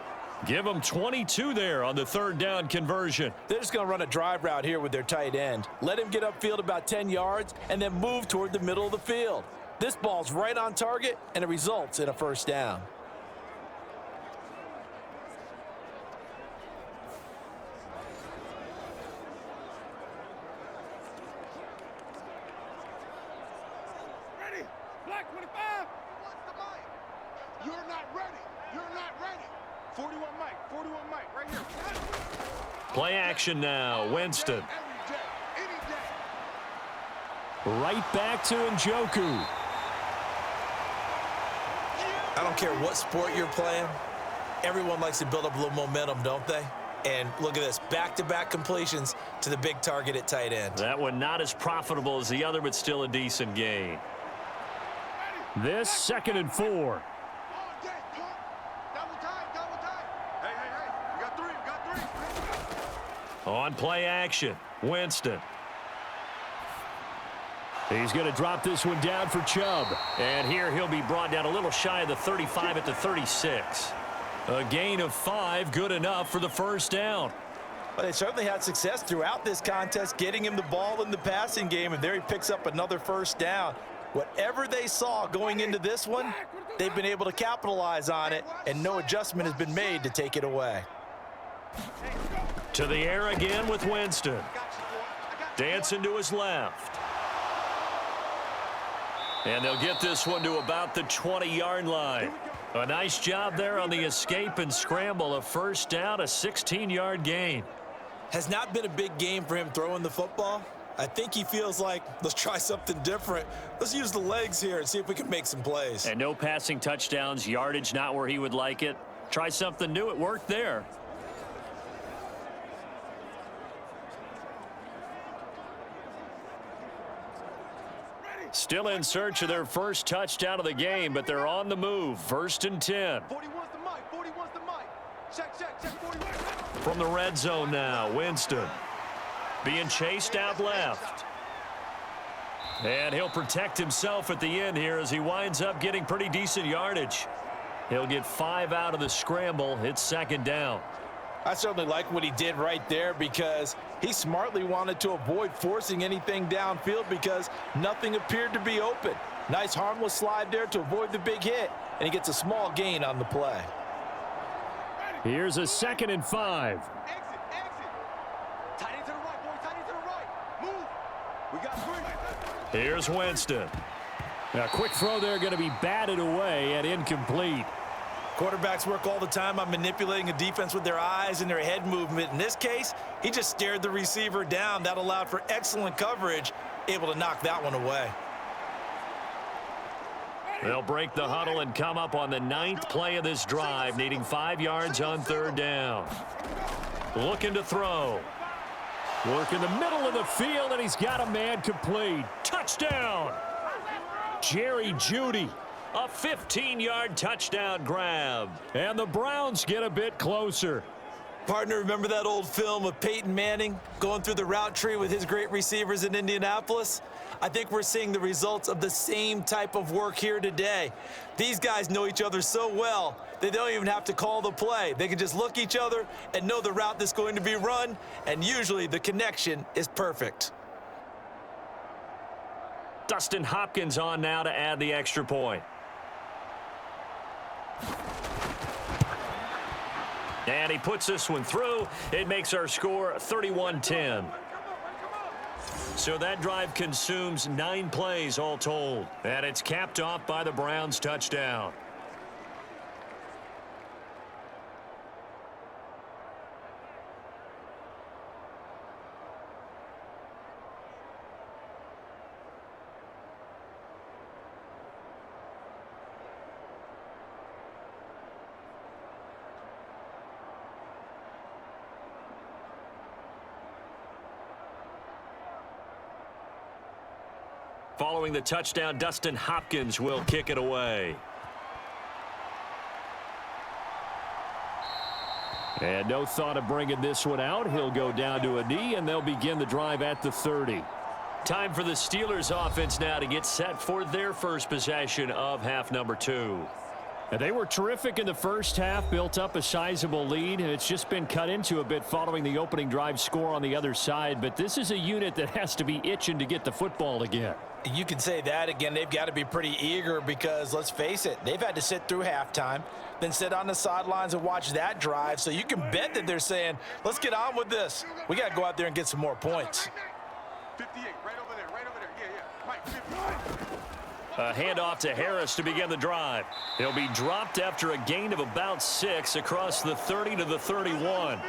Give them 22 there on the 3rd down conversion. They're just going to run a drive route here with their tight end. Let him get upfield about 10 yards and then move toward the middle of the field. This ball's right on target, and it results in a 1st down. Play action now, Winston. Right back to Njoku. I don't care what sport you're playing. Everyone likes to build up a little momentum, don't they? And look at this, back-to-back completions to the big target at tight end. That one not as profitable as the other, but still a decent gain. This 2nd and 4. On play action, Winston. He's going to drop this one down for Chubb. And here he'll be brought down a little shy of the 35 at the 36. A gain of 5, good enough for the 1st down. Well, they certainly had success throughout this contest, getting him the ball in the passing game, and there he picks up another 1st down. Whatever they saw going into this one, they've been able to capitalize on it, and no adjustment has been made to take it away. To the air again with Winston. Dancing to his left. And they'll get this one to about the 20-yard line. A nice job there on the escape and scramble. A 1st down, a 16-yard gain. Has not been a big game for him throwing the football. I think he feels like, let's try something different. Let's use the legs here and see if we can make some plays. And no passing touchdowns, yardage not where he would like it. Try something new. It worked there. Still in search of their first touchdown of the game, but they're on the move. 1st and 10. 40 wants the mic. 40 wants the mic. Check. 40 wants. From the red zone now, Winston being chased out left. And he'll protect himself at the end here as he winds up getting pretty decent yardage. He'll get 5 out of the scramble. It's 2nd down. I certainly like what he did right there because he smartly wanted to avoid forcing anything downfield because nothing appeared to be open. Nice harmless slide there to avoid the big hit, and he gets a small gain on the play. Here's a 2nd and 5. Exit. Tight end to the right, boy. Tight end to the right. Move. We got 3. Here's Winston. A quick throw there going to be batted away and incomplete. Quarterbacks work all the time on manipulating a defense with their eyes and their head movement. In this case, he just stared the receiver down. That allowed for excellent coverage, able to knock that one away. They'll break the huddle and come up on the 9th play of this drive, needing 5 yards on 3rd down. Looking to throw. Work in the middle of the field, and he's got a man complete. Touchdown! Jerry Jeudy. A 15-yard touchdown grab. And the Browns get a bit closer. Partner, remember that old film of Peyton Manning going through the route tree with his great receivers in Indianapolis? I think we're seeing the results of the same type of work here today. These guys know each other so well that they don't even have to call the play. They can just look each other and know the route that's going to be run, and usually the connection is perfect. Dustin Hopkins on now to add the extra point. And he puts this one through. It makes our score 31-10. So that drive consumes 9 plays all told. And it's capped off by the Browns' touchdown. Following the touchdown, Dustin Hopkins will kick it away. And no thought of bringing this one out. He'll go down to a knee, and they'll begin the drive at the 30. Time for the Steelers offense now to get set for their first possession of half number 2. And they were terrific in the first half, built up a sizable lead, and it's just been cut into a bit following the opening drive score on the other side. But this is a unit that has to be itching to get the football again. You can say that again. They've got to be pretty eager because, let's face it, they've had to sit through halftime, then sit on the sidelines and watch that drive. So you can bet that they're saying, let's get on with this. We got to go out there and get some more points. 58, right over there. Yeah. Mike, 58. A handoff to Harris to begin the drive. He'll be dropped after a gain of about 6 across the 30 to the 31.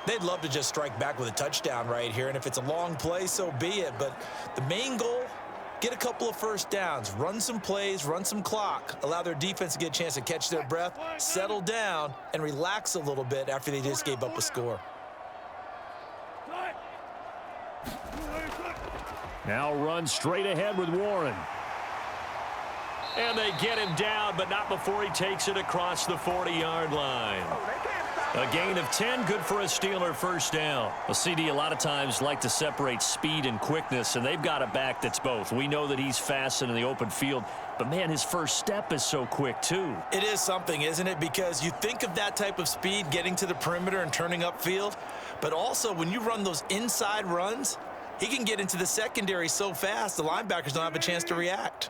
They'd love to just strike back with a touchdown right here, and if it's a long play, so be it. But the main goal, get a couple of first downs, run some plays, run some clock, allow their defense to get a chance to catch their breath, settle down, and relax a little bit after they just gave up a score. Now run straight ahead with Warren. And they get him down, but not before he takes it across the 40-yard line. A gain of 10, good for a Steeler first down. A CD a lot of times like to separate speed and quickness, and they've got a back that's both. We know that he's fast and in the open field, but man, his first step is so quick too. It is something, isn't it? Because you think of that type of speed getting to the perimeter and turning upfield, but also when you run those inside runs, he can get into the secondary so fast the linebackers don't have a chance to react.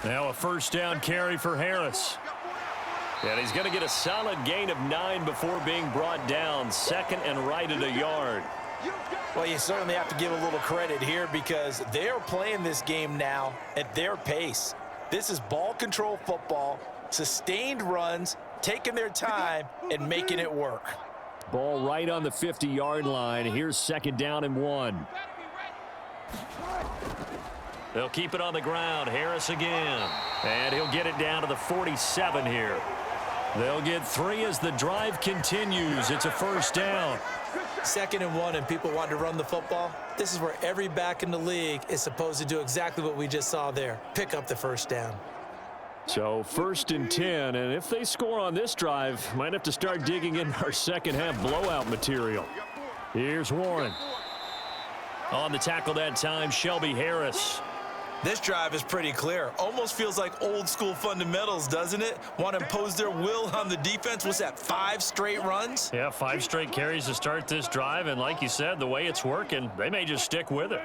Now a first down carry for Harris. And he's going to get a solid gain of 9 before being brought down. Second and right at a yard. Well, you certainly have to give a little credit here because they're playing this game now at their pace. This is ball control football, sustained runs, taking their time and making it work. Ball right on the 50-yard line. Here's 2nd down and 1. They'll keep it on the ground. Harris again. And he'll get it down to the 47 here. They'll get 3 as the drive continues. It's a 1st down. 2nd and 1, and people want to run the football. This is where every back in the league is supposed to do exactly what we just saw there. Pick up the 1st down. So 1st and 10, and if they score on this drive, might have to start digging in our second-half blowout material. Here's Warren. On the tackle that time, Shelby Harris. This drive is pretty clear. Almost feels like old school fundamentals, doesn't it? Want to impose their will on the defense. What's that, 5 straight runs? Yeah, 5 straight carries to start this drive, and like you said, the way it's working, they may just stick with it.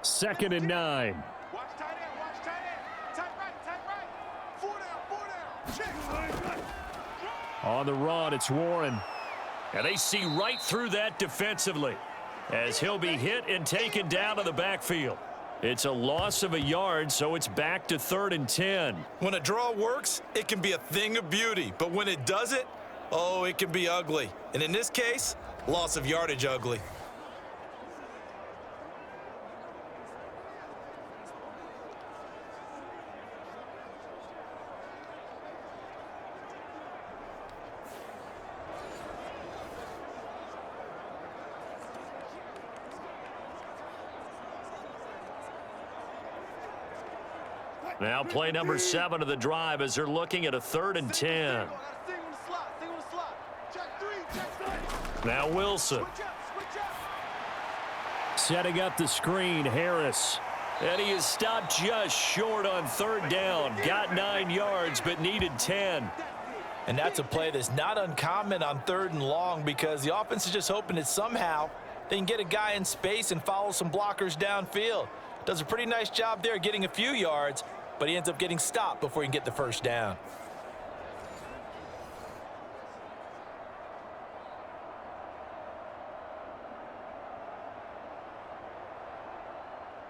2nd and 9. Watch tight end, watch tight end. Tight right. 4 down, 4 down. Check. On the run, it's Warren. And they see right through that defensively as he'll be hit and taken down to the backfield. It's a loss of a yard, so it's back to 3rd and 10. When a draw works, it can be a thing of beauty. But when it doesn't, oh, it can be ugly. And in this case, loss of yardage ugly. Now play number 7 of the drive as they're looking at a 3rd and 10. Now Wilson. Setting up the screen, Harris. And he is stopped just short on 3rd down. Got 9 yards, but needed 10. And that's a play that's not uncommon on 3rd and long because the offense is just hoping that somehow they can get a guy in space and follow some blockers downfield. Does a pretty nice job there getting a few yards, but he ends up getting stopped before he can get the 1st down.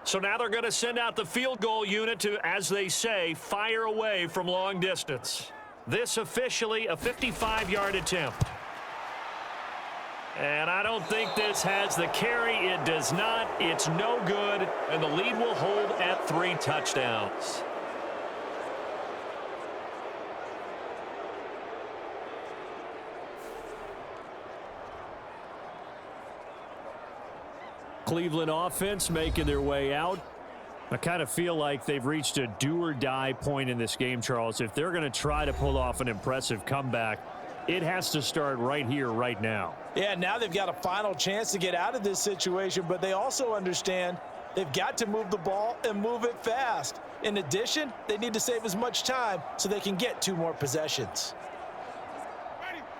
So now they're going to send out the field goal unit to, as they say, fire away from long distance. This officially a 55-yard attempt. And I don't think this has the carry. It does not. It's no good. And the lead will hold at 3 touchdowns. Cleveland offense making their way out. I kind of feel like they've reached a do-or-die point in this game, Charles. If they're going to try to pull off an impressive comeback, it has to start right here, right now. Yeah, now they've got a final chance to get out of this situation, but they also understand they've got to move the ball and move it fast. In addition, they need to save as much time so they can get 2 more possessions.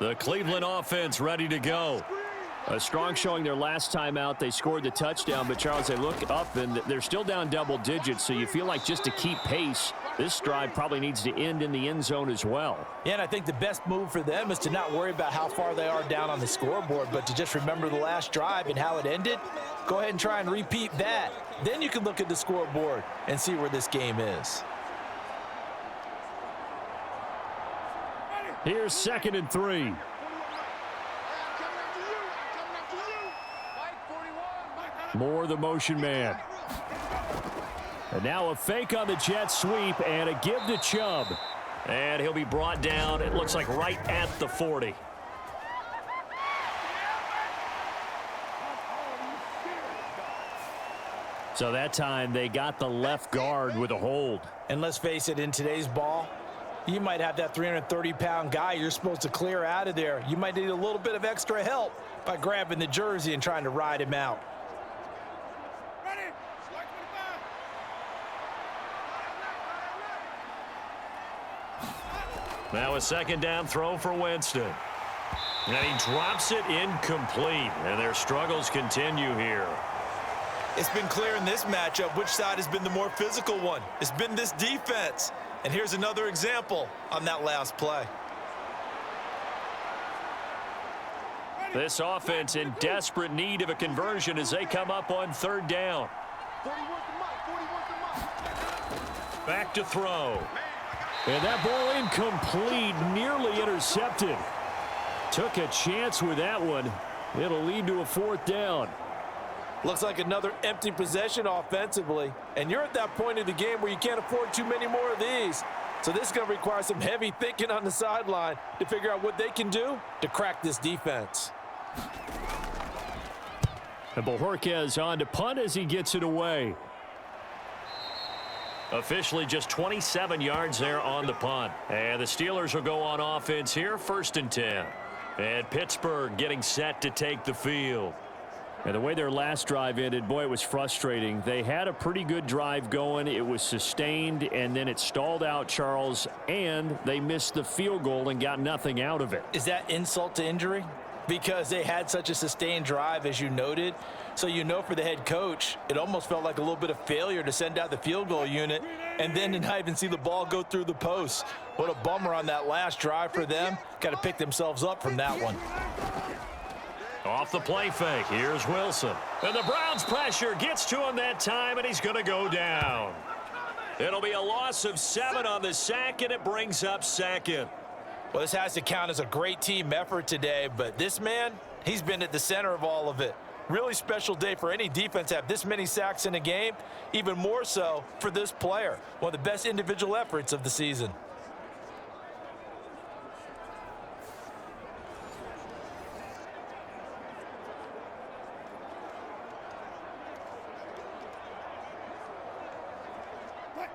The Cleveland offense ready to go. A strong showing their last time out. They scored the touchdown, but Charles, they look up and they're still down double digits, so you feel like just to keep pace, this drive probably needs to end in the end zone as well. Yeah, and I think the best move for them is to not worry about how far they are down on the scoreboard, but to just remember the last drive and how it ended. Go ahead and try and repeat that. Then you can look at the scoreboard and see where this game is. Here's 2nd and 3. Moore, the motion man. And now a fake on the jet sweep and a give to Chubb. And he'll be brought down, it looks like right at the 40. So that time they got the left guard with a hold. And let's face it, in today's ball, you might have that 330-pound guy you're supposed to clear out of there. You might need a little bit of extra help by grabbing the jersey and trying to ride him out. Now a 2nd down throw for Winston. And he drops it incomplete. And their struggles continue here. It's been clear in this matchup which side has been the more physical one. It's been this defense. And here's another example on that last play. This offense in desperate need of a conversion as they come up on 3rd down. Back to throw. And that ball incomplete, nearly intercepted. Took a chance with that one. It'll lead to a 4th down. Looks like another empty possession offensively. And you're at that point of the game where you can't afford too many more of these. So this is going to require some heavy thinking on the sideline to figure out what they can do to crack this defense. And Bojorquez on to punt as he gets it away. Officially just 27 yards there on the punt. And the Steelers will go on offense here, 1st and 10. And Pittsburgh getting set to take the field. And the way their last drive ended, boy, it was frustrating. They had a pretty good drive going. It was sustained, and then it stalled out, Charles, and they missed the field goal and got nothing out of it. Is that insult to injury? Because they had such a sustained drive, as you noted. So you know for the head coach, it almost felt like a little bit of failure to send out the field goal unit and then to not even see the ball go through the post. What a bummer on that last drive for them. Got to pick themselves up from that one. Off the play fake, here's Wilson. And the Browns pressure gets to him that time, and he's going to go down. It'll be a loss of 7 on the sack, and it brings up 2nd. Well, this has to count as a great team effort today, but this man, he's been at the center of all of it. Really special day for any defense to have this many sacks in a game, even more so for this player. One of the best individual efforts of the season.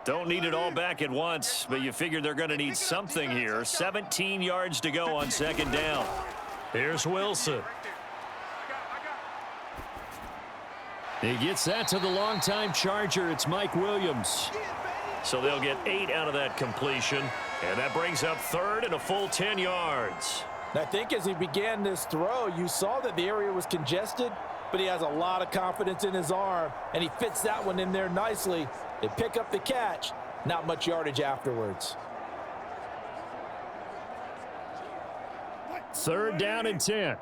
Don't need it all back at once, but you figure they're going to need something here. 17 yards to go on 2nd down. Here's Wilson. He gets that to the longtime Charger. It's Mike Williams. So they'll get 8 out of that completion, and that brings up 3rd and a full 10 yards. And I think as he began this throw, you saw that the area was congested, but he has a lot of confidence in his arm, and he fits that one in there nicely. They pick up the catch, not much yardage afterwards. 3rd down and 10.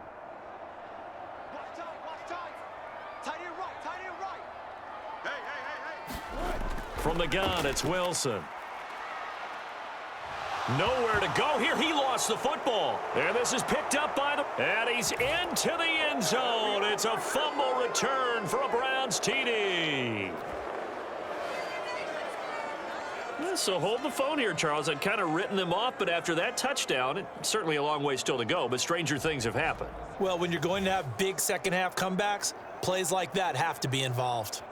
From the gun, it's Wilson. Nowhere to go here. He lost the football. And this is picked up by the... And he's into the end zone. It's a fumble return for a Browns TD. So hold the phone here, Charles. I'd kind of written them off, but after that touchdown, it's certainly a long way still to go, but stranger things have happened. Well, when you're going to have big second-half comebacks, plays like that have to be involved.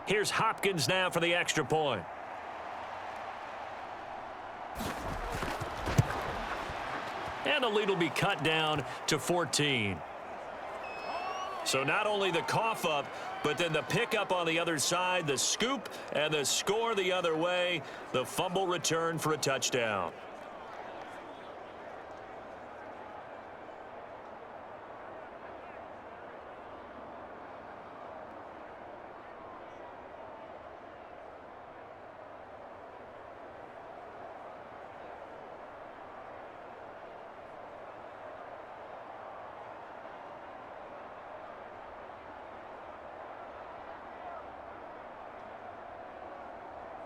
Here's Hopkins now for the extra point. And the lead will be cut down to 14. So not only the cough up, but then the pickup on the other side, the scoop, and the score the other way. The fumble return for a touchdown.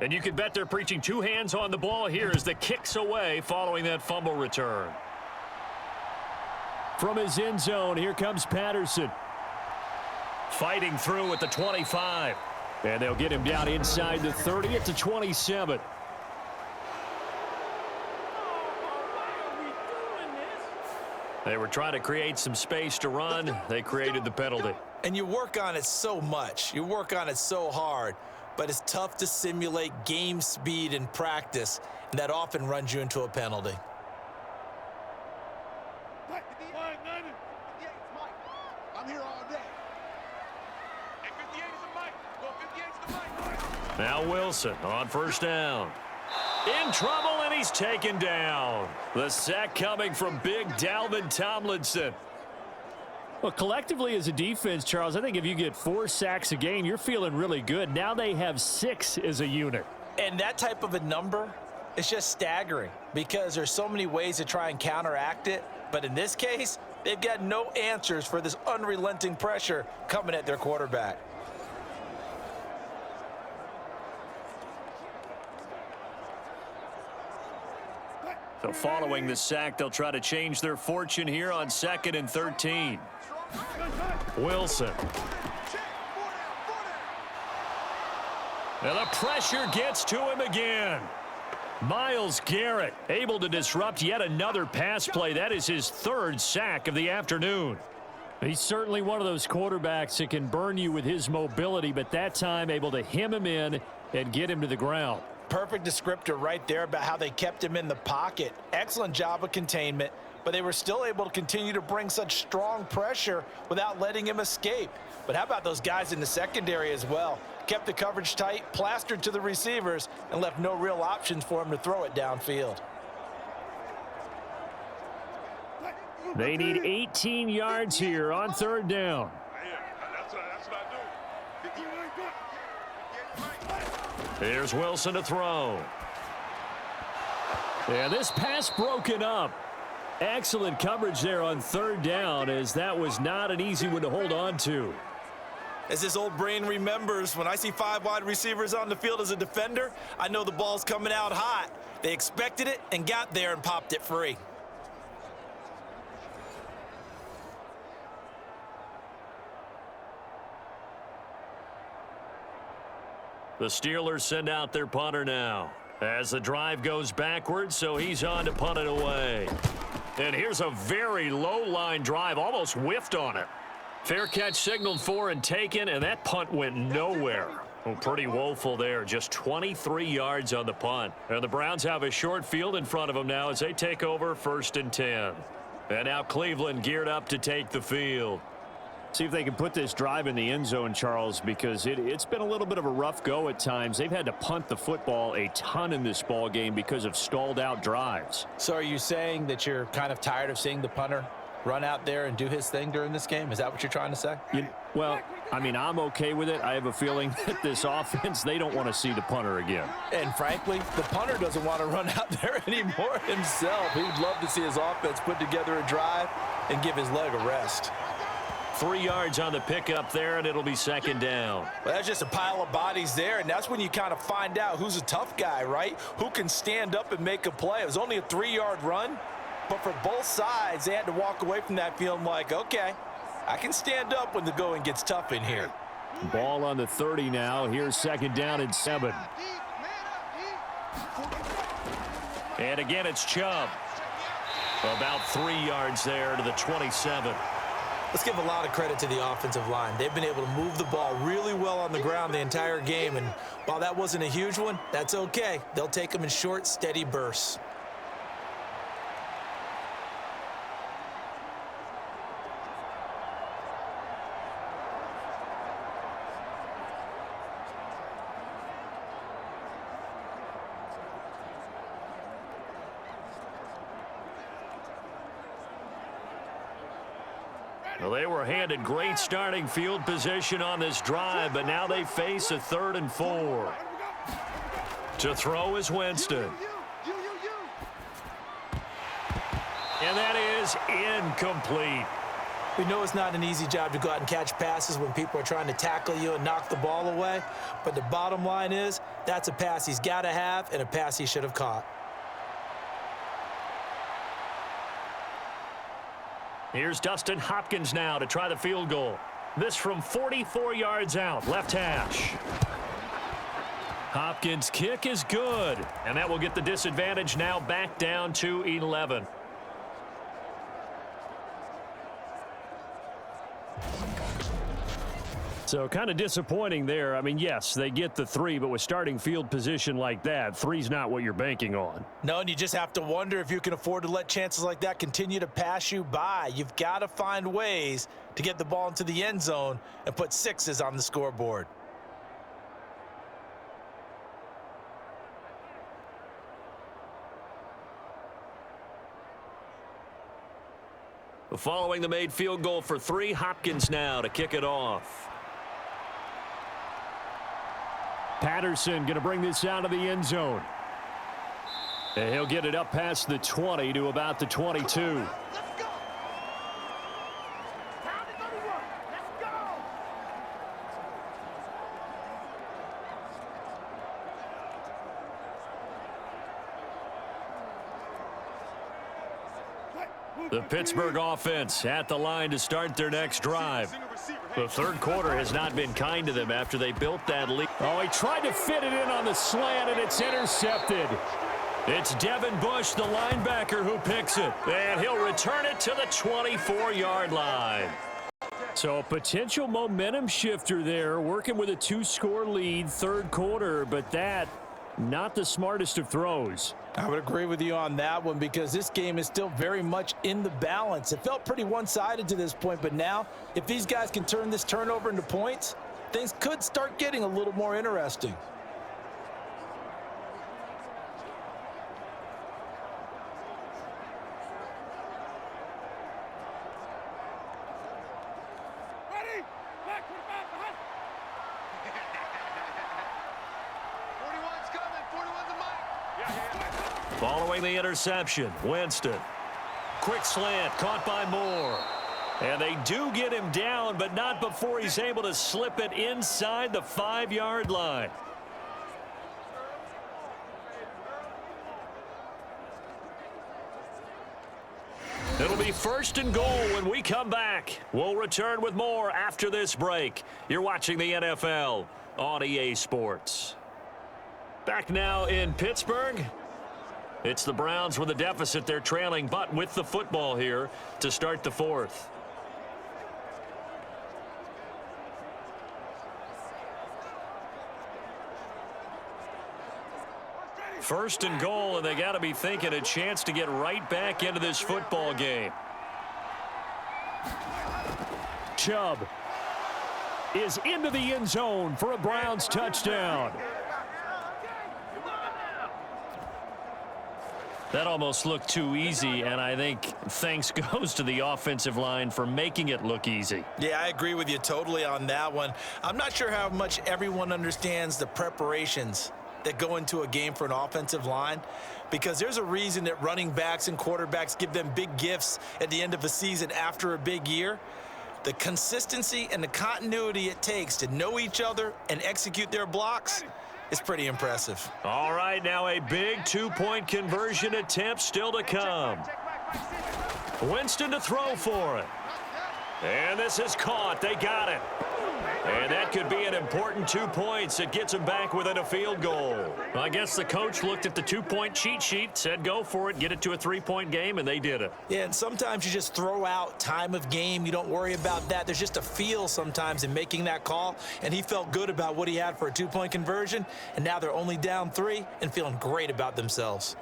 And you can bet they're preaching 2 hands on the ball here as the kick's away following that fumble return. From his end zone, here comes Patterson. Fighting through at the 25. And they'll get him down inside the 30 at the 27. They were trying to create some space to run. They created the penalty. And you work on it so much. You work on it so hard. But it's tough to simulate game speed in practice, and that often runs you into a penalty. I'm here all day. Now Wilson on first down. In trouble, and he's taken down. The sack coming from big Dalvin Tomlinson. Well, collectively as a defense, Charles, I think if you get 4 sacks a game, you're feeling really good. Now they have 6 as a unit. And that type of a number is just staggering because there's so many ways to try and counteract it. But in this case, they've got no answers for this unrelenting pressure coming at their quarterback. So following the sack, they'll try to change their fortune here on 2nd and 13. Wilson. And the pressure gets to him again. Myles Garrett able to disrupt yet another pass play. That is his 3rd sack of the afternoon. He's certainly one of those quarterbacks that can burn you with his mobility, but that time able to hem him in and get him to the ground. Perfect descriptor right there about how they kept him in the pocket. Excellent job of containment, but they were still able to continue to bring such strong pressure without letting him escape. But how about those guys in the secondary as well? Kept the coverage tight, plastered to the receivers, and left no real options for him to throw it downfield. They need 18 yards here on 3rd down. Here's Wilson to throw. And this pass broken up. Excellent coverage there on 3rd down, as that was not an easy one to hold on to. As this old brain remembers, when I see 5 wide receivers on the field as a defender, I know the ball's coming out hot. They expected it and got there and popped it free. The Steelers send out their punter now as the drive goes backwards, so he's on to punt it away. And here's a very low line drive, almost whiffed on it. Fair catch signaled for and taken, and that punt went nowhere. Oh, pretty woeful there, just 23 yards on the punt. And the Browns have a short field in front of them now as they take over 1st and 10. And now Cleveland geared up to take the field. See if they can put this drive in the end zone, Charles, because it's been a little bit of a rough go at times. They've had to punt the football a ton in this ball game because of stalled out drives. So are you saying that you're kind of tired of seeing the punter run out there and do his thing during this game? Is that what you're trying to say? Well, I mean, I'm okay with it. I have a feeling that this offense, they don't want to see the punter again. And frankly, the punter doesn't want to run out there anymore himself. He'd love to see his offense put together a drive and give his leg a rest. 3 yards on the pickup there, and it'll be 2nd down. Well, that's just a pile of bodies there, and that's when you kind of find out who's a tough guy, right? Who can stand up and make a play. It was only a 3-yard run, but for both sides, they had to walk away from that feeling like, okay, I can stand up when the going gets tough in here. Ball on the 30 now. Here's 2nd down and 7. And again, it's Chubb. About 3 yards there to the 27. Let's give a lot of credit to the offensive line. They've been able to move the ball really well on the ground the entire game, and while that wasn't a huge one, that's okay. They'll take them in short, steady bursts. Well, they were handed great starting field position on this drive, but now they face a 3rd and 4. To throw is Winston. And that is incomplete. We know it's not an easy job to go out and catch passes when people are trying to tackle you and knock the ball away, but the bottom line is that's a pass he's got to have and a pass he should have caught. Here's Dustin Hopkins now to try the field goal. This from 44 yards out, left hash. Hopkins' kick is good, and that will get the disadvantage now back down to 11. So kind of disappointing there. I mean, yes, they get the 3, but with starting field position like that, 3's not what you're banking on. No, and you just have to wonder if you can afford to let chances like that continue to pass you by. You've got to find ways to get the ball into the end zone and put 6s on the scoreboard. Following the made field goal for 3, Hopkins now to kick it off. Patterson going to bring this out of the end zone. And he'll get it up past the 20 to about the 22. Let's go. Time to go to work. Let's go. The Pittsburgh offense at the line to start their next drive. The third quarter has not been kind to them after they built that lead. Oh, he tried to fit it in on the slant, and it's intercepted. It's Devin Bush, the linebacker, who picks it. And he'll return it to the 24-yard line. So a potential momentum shifter there, working with a 2-score lead, third quarter, but that, not the smartest of throws. I would agree with you on that one because this game is still very much in the balance. It felt pretty one-sided to this point, but now if these guys can turn this turnover into points, things could start getting a little more interesting. Ready? Back 25 behind. 41's coming. 41's the mic. Following the interception, Winston. Quick slant, caught by Moore. And they do get him down, but not before he's able to slip it inside the 5-yard line. It'll be 1st and goal when we come back. We'll return with more after this break. You're watching the NFL on EA Sports. Back now in Pittsburgh. It's the Browns with a deficit. They're trailing, but with the football here to start the fourth. First and goal, and they got to be thinking a chance to get right back into this football game. Chubb is into the end zone for a Browns touchdown. That almost looked too easy, and I think thanks goes to the offensive line for making it look easy. Yeah, I agree with you totally on that one. I'm not sure how much everyone understands the preparations that go into a game for an offensive line, because there's a reason that running backs and quarterbacks give them big gifts at the end of a season after a big year. The consistency and the continuity it takes to know each other and execute their blocks is pretty impressive. All right, now a big 2-point conversion attempt still to come. Winston to throw for it. And this is caught. They got it. And that could be an important 2 points. It gets them back within a field goal. I guess the coach looked at the 2-point cheat sheet, said go for it, get it to a 3-point game, and they did it. Yeah, and sometimes you just throw out time of game. You don't worry about that. There's just a feel sometimes in making that call, and he felt good about what he had for a 2-point conversion, and now they're only down 3 and feeling great about themselves.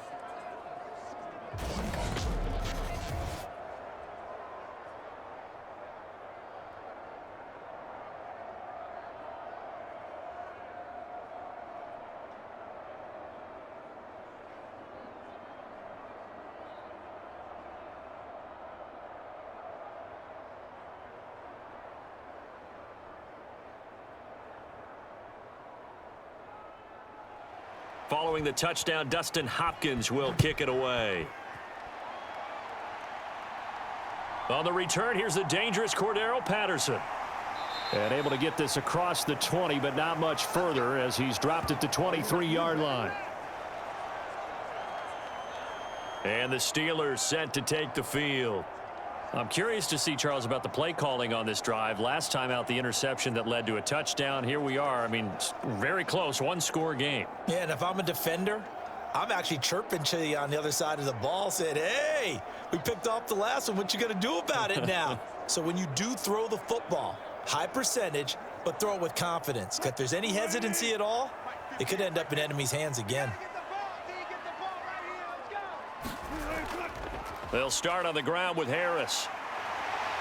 Following the touchdown, Dustin Hopkins will kick it away. On the return, here's the dangerous Cordero Patterson. And able to get this across the 20, but not much further as he's dropped at the 23-yard line. And the Steelers set to take the field. I'm curious to see, Charles, about the play calling on this drive. Last time out, the interception that led to a touchdown. Here we are. I mean, very close, 1-score game. Yeah, and if I'm a defender, I'm actually chirping to you on the other side of the ball, saying, hey, we picked off the last one. What you going to do about it now? So when you do throw the football, high percentage, but throw it with confidence. Because if there's any hesitancy at all, it could end up in enemy's hands again. They'll start on the ground with Harris.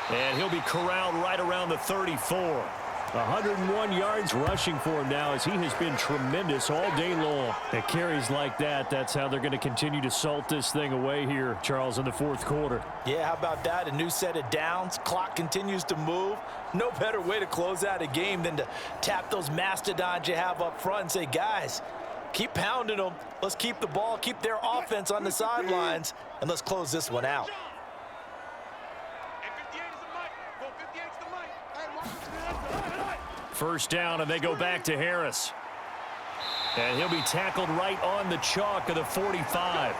And he'll be corralled right around the 34. 101 yards rushing for him now as he has been tremendous all day long. At carries like that, that's how they're going to continue to salt this thing away here, Charles, in the fourth quarter. Yeah, how about that? A new set of downs. Clock continues to move. No better way to close out a game than to tap those mastodons you have up front and say, guys, keep pounding them. Let's keep the ball, keep their offense on the sidelines, and let's close this one out. First down, and they go back to Harris. And he'll be tackled right on the chalk of the 45.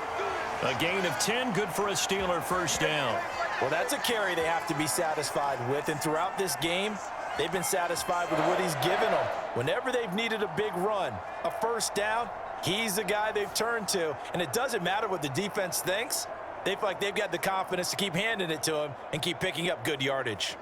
A gain of 10, good for a Steeler first down. Well, that's a carry they have to be satisfied with, and throughout this game, they've been satisfied with what he's given them. Whenever they've needed a big run, a first down, he's the guy they've turned to, and it doesn't matter what the defense thinks. They feel like they've got the confidence to keep handing it to him and keep picking up good yardage.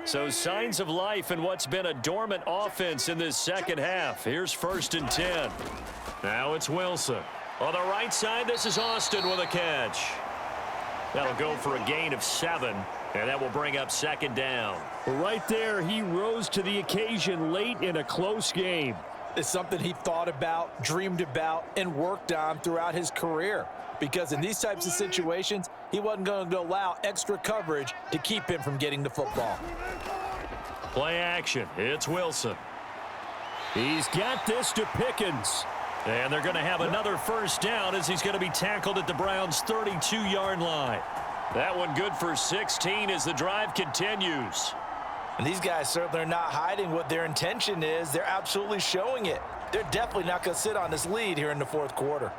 So signs of life in what's been a dormant offense in this second half. Here's 1st and 10. Now it's Wilson. On the right side, this is Austin with a catch. That'll go for a gain of 7, and that will bring up 2nd down. Right there, he rose to the occasion late in a close game. It's something he thought about, dreamed about, and worked on throughout his career. Because in these types of situations, he wasn't going to allow extra coverage to keep him from getting the football. Play action. It's Wilson. He's got this to Pickens. And they're going to have another first down as he's going to be tackled at the Browns' 32-yard line. That one good for 16 as the drive continues. And these guys certainly are not hiding what their intention is. They're absolutely showing it. They're definitely not going to sit on this lead here in the fourth quarter.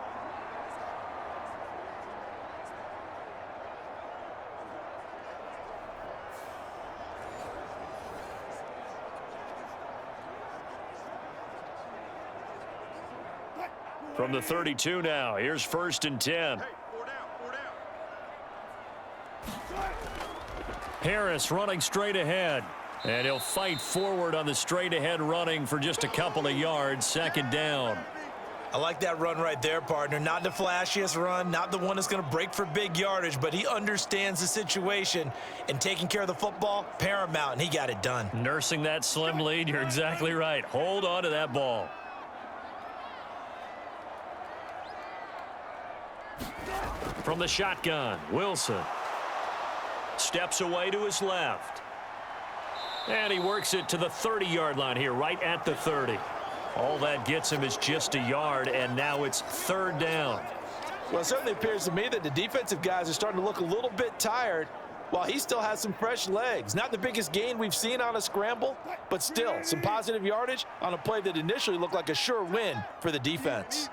From the 32 now, here's 1st and 10. Harris running straight ahead. And he'll fight forward on the straight ahead running for just a couple of yards. 2nd down. I like that run right there, partner. Not the flashiest run, not the one that's going to break for big yardage, but he understands the situation, and taking care of the football, paramount, and he got it done. Nursing that slim lead, you're exactly right. Hold on to that ball. From the shotgun, Wilson steps away to his left. And he works it to the 30-yard line here, right at the 30. All that gets him is just a yard, and now it's 3rd down. Well, it certainly appears to me that the defensive guys are starting to look a little bit tired while he still has some fresh legs. Not the biggest gain we've seen on a scramble, but still some positive yardage on a play that initially looked like a sure win for the defense.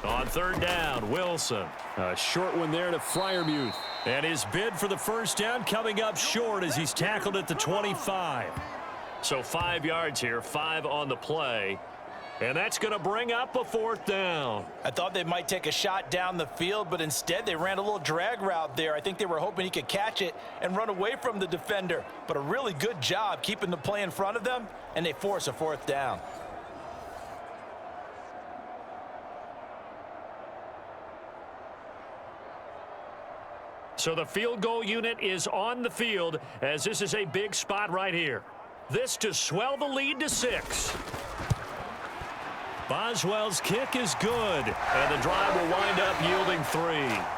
On 3rd down, Wilson. A short one there to Freiermuth. And his bid for the first down coming up short as he's tackled at the 25. So 5 yards here, 5 on the play. And that's going to bring up a 4th down. I thought they might take a shot down the field, but instead they ran a little drag route there. I think they were hoping he could catch it and run away from the defender. But a really good job keeping the play in front of them, and they force a 4th down. So the field goal unit is on the field as this is a big spot right here. This to swell the lead to 6. Boswell's kick is good, and the drive will wind up yielding 3.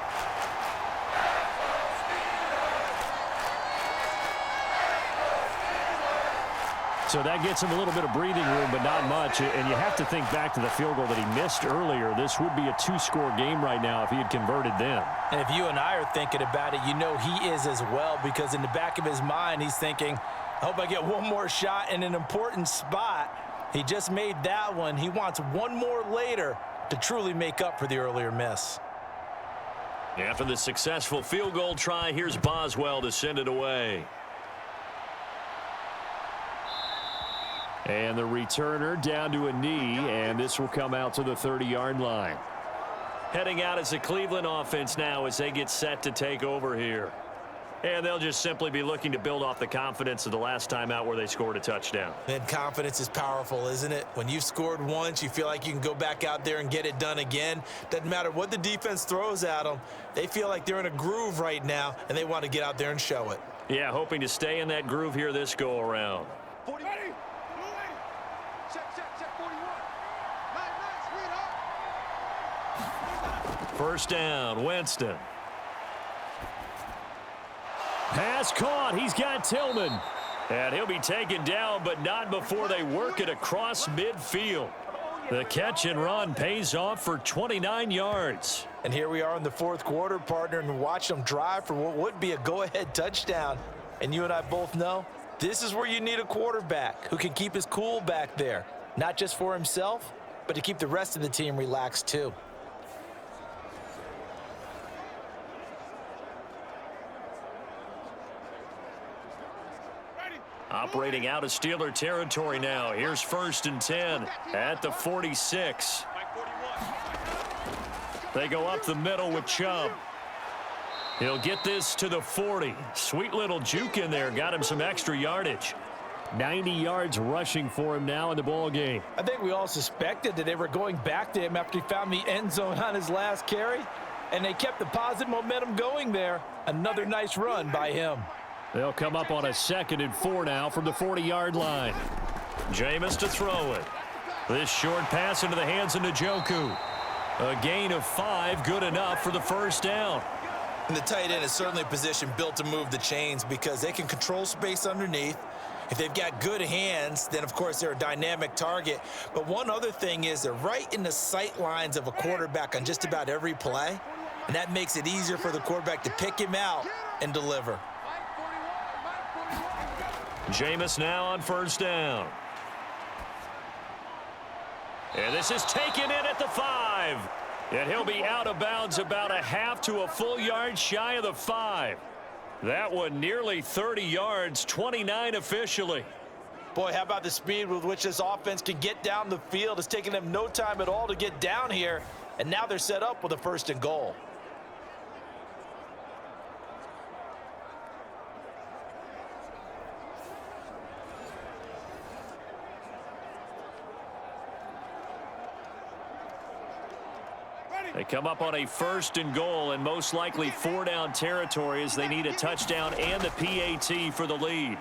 So that gets him a little bit of breathing room, but not much. And you have to think back to the field goal that he missed earlier. This would be a 2-score game right now if he had converted then. And if you and I are thinking about it, you know he is as well, because in the back of his mind, he's thinking, I hope I get one more shot in an important spot. He just made that one. He wants one more later to truly make up for the earlier miss. After the successful field goal try, here's Boswell to send it away. And the returner down to a knee, and this will come out to the 30-yard line. Heading out as the Cleveland offense now as they get set to take over here. And they'll just simply be looking to build off the confidence of the last time out where they scored a touchdown. And confidence is powerful, isn't it? When you've scored once, you feel like you can go back out there and get it done again. Doesn't matter what the defense throws at them. They feel like they're in a groove right now, and they want to get out there and show it. Yeah, hoping to stay in that groove here this go-around. 40. Ready. Check, 41. Nice, First down, Winston. Pass caught. He's got Tillman. And he'll be taken down, but not before they work it across midfield. The catch and run pays off for 29 yards. And here we are in the fourth quarter, partner, and watch them drive for what would be a go-ahead touchdown. And you and I both know this is where you need a quarterback who can keep his cool back there, not just for himself, but to keep the rest of the team relaxed too. Operating out of Steeler territory now. Here's 1st and 10 at the 46. They go up the middle with Chubb. He'll get this to the 40. Sweet little juke in there. Got him some extra yardage. 90 yards rushing for him now in the ball game. I think we all suspected that they were going back to him after he found the end zone on his last carry, and they kept the positive momentum going there. Another nice run by him. They'll come up on a 2nd and 4 now from the 40-yard line. Jameis to throw it. This short pass into the hands of Njoku. A gain of 5, good enough for the first down. And the tight end is certainly a position built to move the chains because they can control space underneath. If they've got good hands, then, of course, they're a dynamic target. But one other thing is they're right in the sight lines of a quarterback on just about every play, and that makes it easier for the quarterback to pick him out and deliver. Jameis now on first down. And this is taken in at the 5. And he'll be out of bounds about a half to a full yard shy of the 5. That one nearly 30 yards, 29 officially. Boy, how about the speed with which this offense can get down the field? It's taken them no time at all to get down here, and now they're set up with a 1st and goal. They come up on a 1st and goal and most likely 4-down territory as they need a touchdown and the PAT for the lead.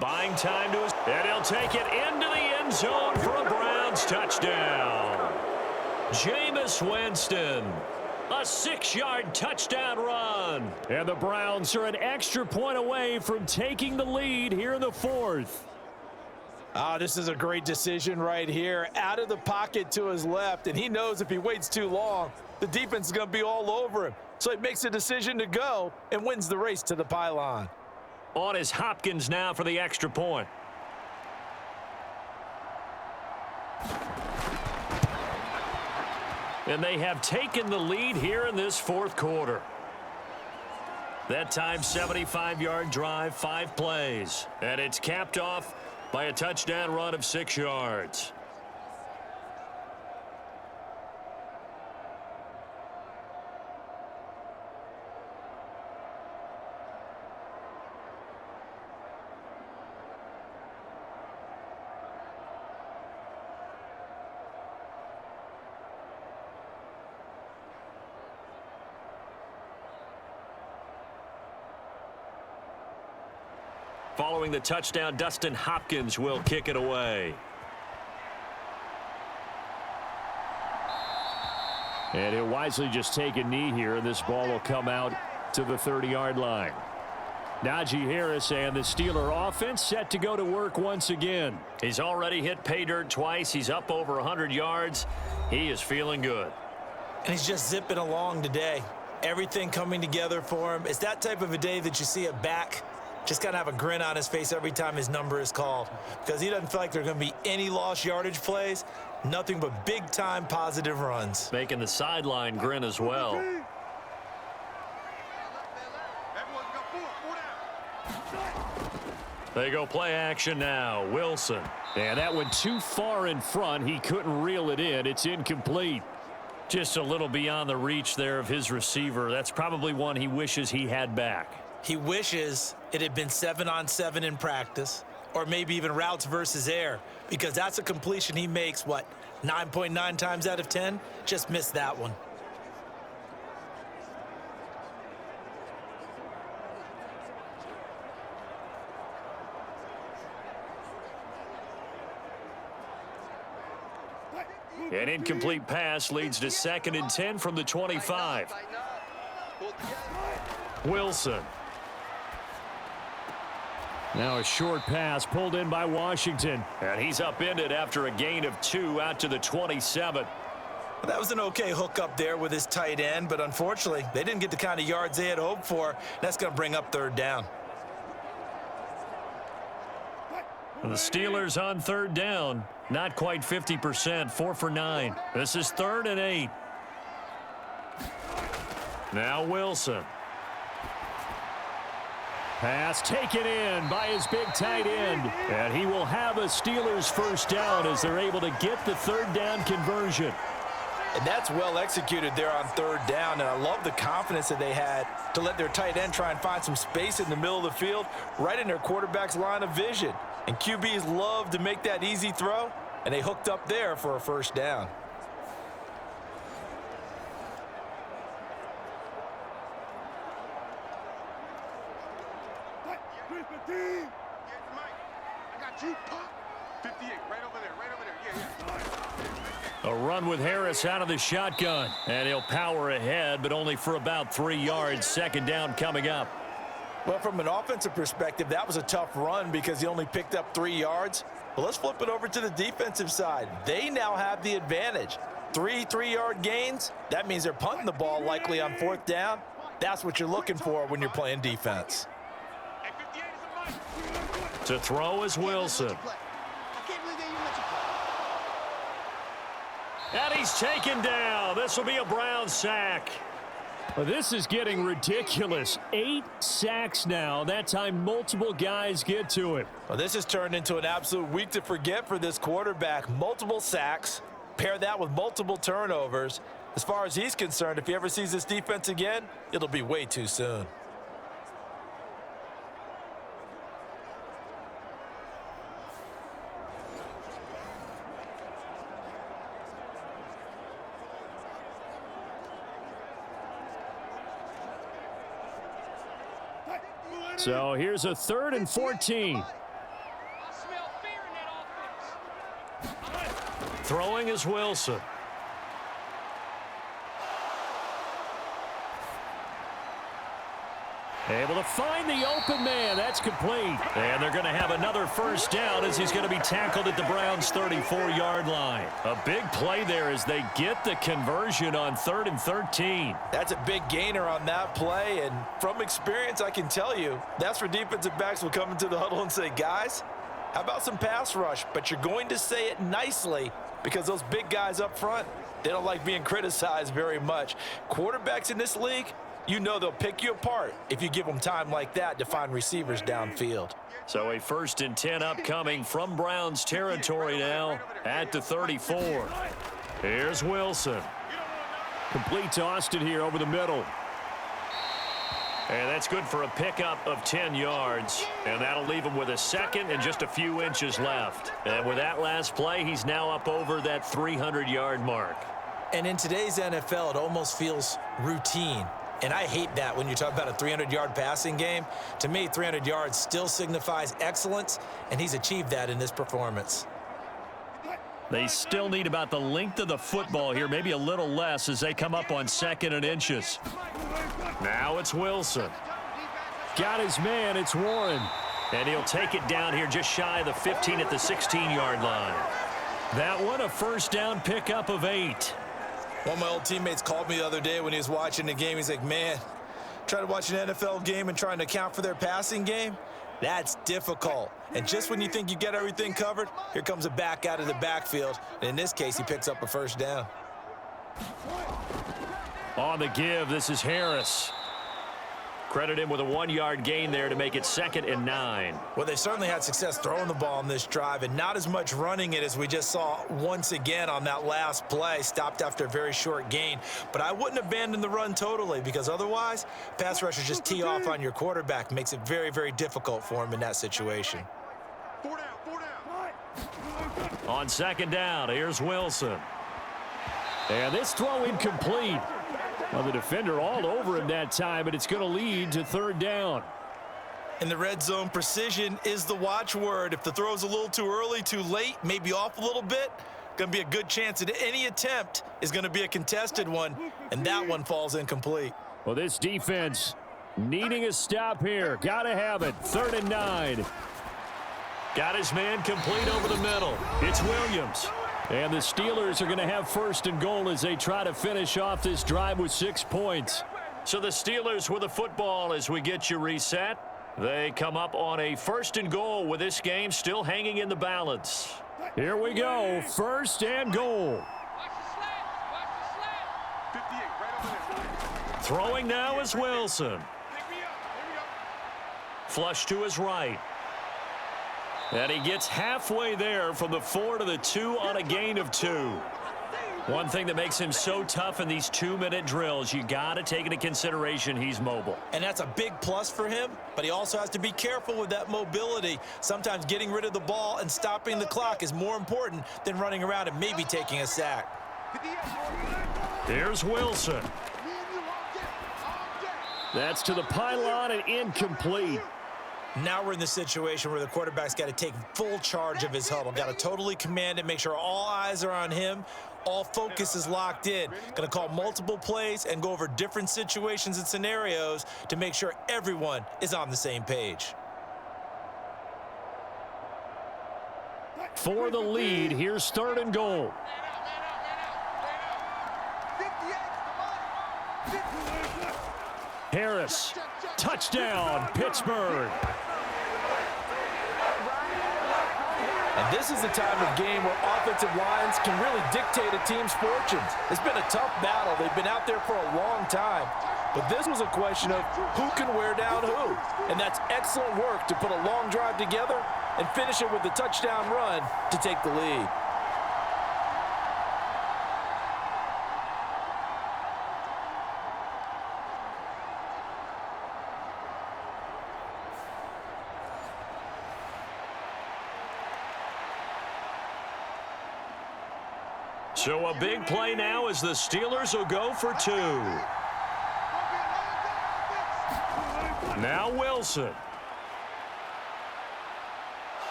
Buying time to his, and he'll take it into the end zone for a Browns touchdown. Jameis Winston, a 6-yard touchdown run. And the Browns are an extra point away from taking the lead here in the 4th. This is a great decision right here. Out of the pocket to his left, and he knows if he waits too long, the defense is going to be all over him. So he makes a decision to go and wins the race to the pylon. On is Hopkins now for the extra point. And they have taken the lead here in this 4th quarter. That time, 75-yard drive, 5 plays. And it's capped off by a touchdown run of 6 yards. Following the touchdown, Dustin Hopkins will kick it away. And he'll wisely just take a knee here, and this ball will come out to the 30-yard line. Najee Harris and the Steeler offense set to go to work once again. He's already hit pay dirt twice. He's up over 100 yards. He is feeling good. And he's just zipping along today. Everything coming together for him. It's that type of a day that you see a back just kind of have a grin on his face every time his number is called, because he doesn't feel like there are going to be any lost yardage plays, nothing but big-time positive runs. Making the sideline grin as well. They go play action now. Wilson. And that went too far in front. He couldn't reel it in. It's incomplete. Just a little beyond the reach there of his receiver. That's probably one he wishes he had back. He wishes it had been 7-on-7 in practice, or maybe even routes versus air, because that's a completion he makes, 9.9 times out of 10? Just missed that one. An incomplete pass leads to 2nd and 10 from the 25. Wilson. Now a short pass pulled in by Washington. And he's upended after a gain of 2 out to the 27. Well, that was an okay hook up there with his tight end, but unfortunately, they didn't get the kind of yards they had hoped for. That's going to bring up 3rd down. The Steelers on 3rd down. Not quite 50%, 4 for 9. This is 3rd and 8. Now Wilson. Pass taken in by his big tight end. And he will have a Steelers 1st down as they're able to get the 3rd down conversion. And that's well executed there on 3rd down, and I love the confidence that they had to let their tight end try and find some space in the middle of the field, right in their quarterback's line of vision. And QBs love to make that easy throw, and they hooked up there for a 1st down. I got you, Pop. 58, right over there. Yeah. A run with Harris out of the shotgun. And he'll power ahead, but only for about 3 yards. 2nd down coming up. Well, from an offensive perspective, that was a tough run because he only picked up 3 yards. But let's flip it over to the defensive side. They now have the advantage. 3 3-yard gains. That means they're punting the ball likely on 4th down. That's what you're looking for when you're playing defense. To throw is Wilson. And he's taken down. This will be a Brown sack. Well, this is getting ridiculous. 8 sacks now. That time multiple guys get to it. Well, this has turned into an absolute week to forget for this quarterback. Multiple sacks. Pair that with multiple turnovers. As far as he's concerned, if he ever sees this defense again, it'll be way too soon. So here's a 3rd and 14. Throwing is Wilson. Able to find the open man. That's complete. And they're going to have another 1st down as he's going to be tackled at the Browns' 34-yard line. A big play there as they get the conversion on 3rd and 13. That's a big gainer on that play, and from experience, I can tell you, that's where defensive backs will come into the huddle and say, guys, how about some pass rush? But you're going to say it nicely because those big guys up front, they don't like being criticized very much. Quarterbacks in this league, you know they'll pick you apart if you give them time like that to find receivers downfield. So a 1st and 10 upcoming from Browns territory now at the 34. Here's Wilson. Complete to Austin here over the middle. And that's good for a pickup of 10 yards. And that'll leave him with a 2nd and just a few inches left. And with that last play, he's now up over that 300-yard mark. And in today's NFL, it almost feels routine. And I hate that when you talk about a 300-yard passing game. To me, 300 yards still signifies excellence, and he's achieved that in this performance. They still need about the length of the football here, maybe a little less as they come up on 2nd and inches. Now it's Wilson. Got his man. It's Warren. And he'll take it down here just shy of the 15 at the 16-yard line. That one a 1st down pickup of 8. One of my old teammates called me the other day when he was watching the game. He's like, man, trying to watch an NFL game and trying to account for their passing game, that's difficult. And just when you think you get everything covered, here comes a back out of the backfield. And in this case, he picks up a 1st down. On the give, this is Harris. Credit him with a 1-yard gain there to make it 2nd and 9. Well, they certainly had success throwing the ball on this drive and not as much running it as we just saw once again on that last play. Stopped after a very short gain. But I wouldn't abandon the run totally, because otherwise, pass rushers just tee off on your quarterback. Makes it very, very difficult for him in that situation. 4 down, 4 down. On 2nd down, here's Wilson. And this throw incomplete. Well, the defender all over him that time, but it's going to lead to 3rd down. In the red zone, precision is the watchword. If the throw's a little too early, too late, maybe off a little bit, going to be a good chance that any attempt is going to be a contested one, and that one falls incomplete. Well, this defense needing a stop here. Got to have it. 3rd and 9. Got his man complete over the middle. It's Williams. And the Steelers are going to have 1st and goal as they try to finish off this drive with 6 points. So the Steelers with the football as we get you reset. They come up on a 1st and goal with this game still hanging in the balance. Here we go. 1st and goal. 58, right over there. Throwing now is Wilson. Pick me up. Flush to his right. And he gets halfway there from the 4 to the 2 on a gain of 2. One thing that makes him so tough in these 2-minute drills, you got to take into consideration he's mobile. And that's a big plus for him, but he also has to be careful with that mobility. Sometimes getting rid of the ball and stopping the clock is more important than running around and maybe taking a sack. Here's Wilson. That's to the pylon and incomplete. Now we're in the situation where the quarterback's got to take full charge of his huddle. Got to totally command it, make sure all eyes are on him. All focus is locked in. Going to call multiple plays and go over different situations and scenarios to make sure everyone is on the same page. For the lead, here's 3rd and goal. Harris, touchdown, Pittsburgh. And this is the time of game where offensive lines can really dictate a team's fortunes. It's been a tough battle. They've been out there for a long time. But this was a question of who can wear down who. And that's excellent work to put a long drive together and finish it with a touchdown run to take the lead. So a big play now as the Steelers will go for 2. Now Wilson.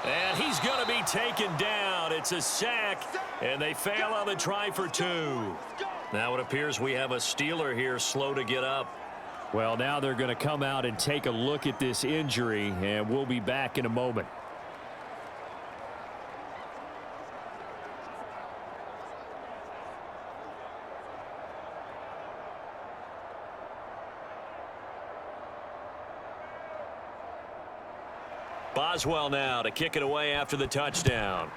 And he's going to be taken down. It's a sack, and they fail on the try for 2. Now it appears we have a Steeler here slow to get up. Well, now they're going to come out and take a look at this injury, and we'll be back in a moment. Boswell now to kick it away after the touchdown.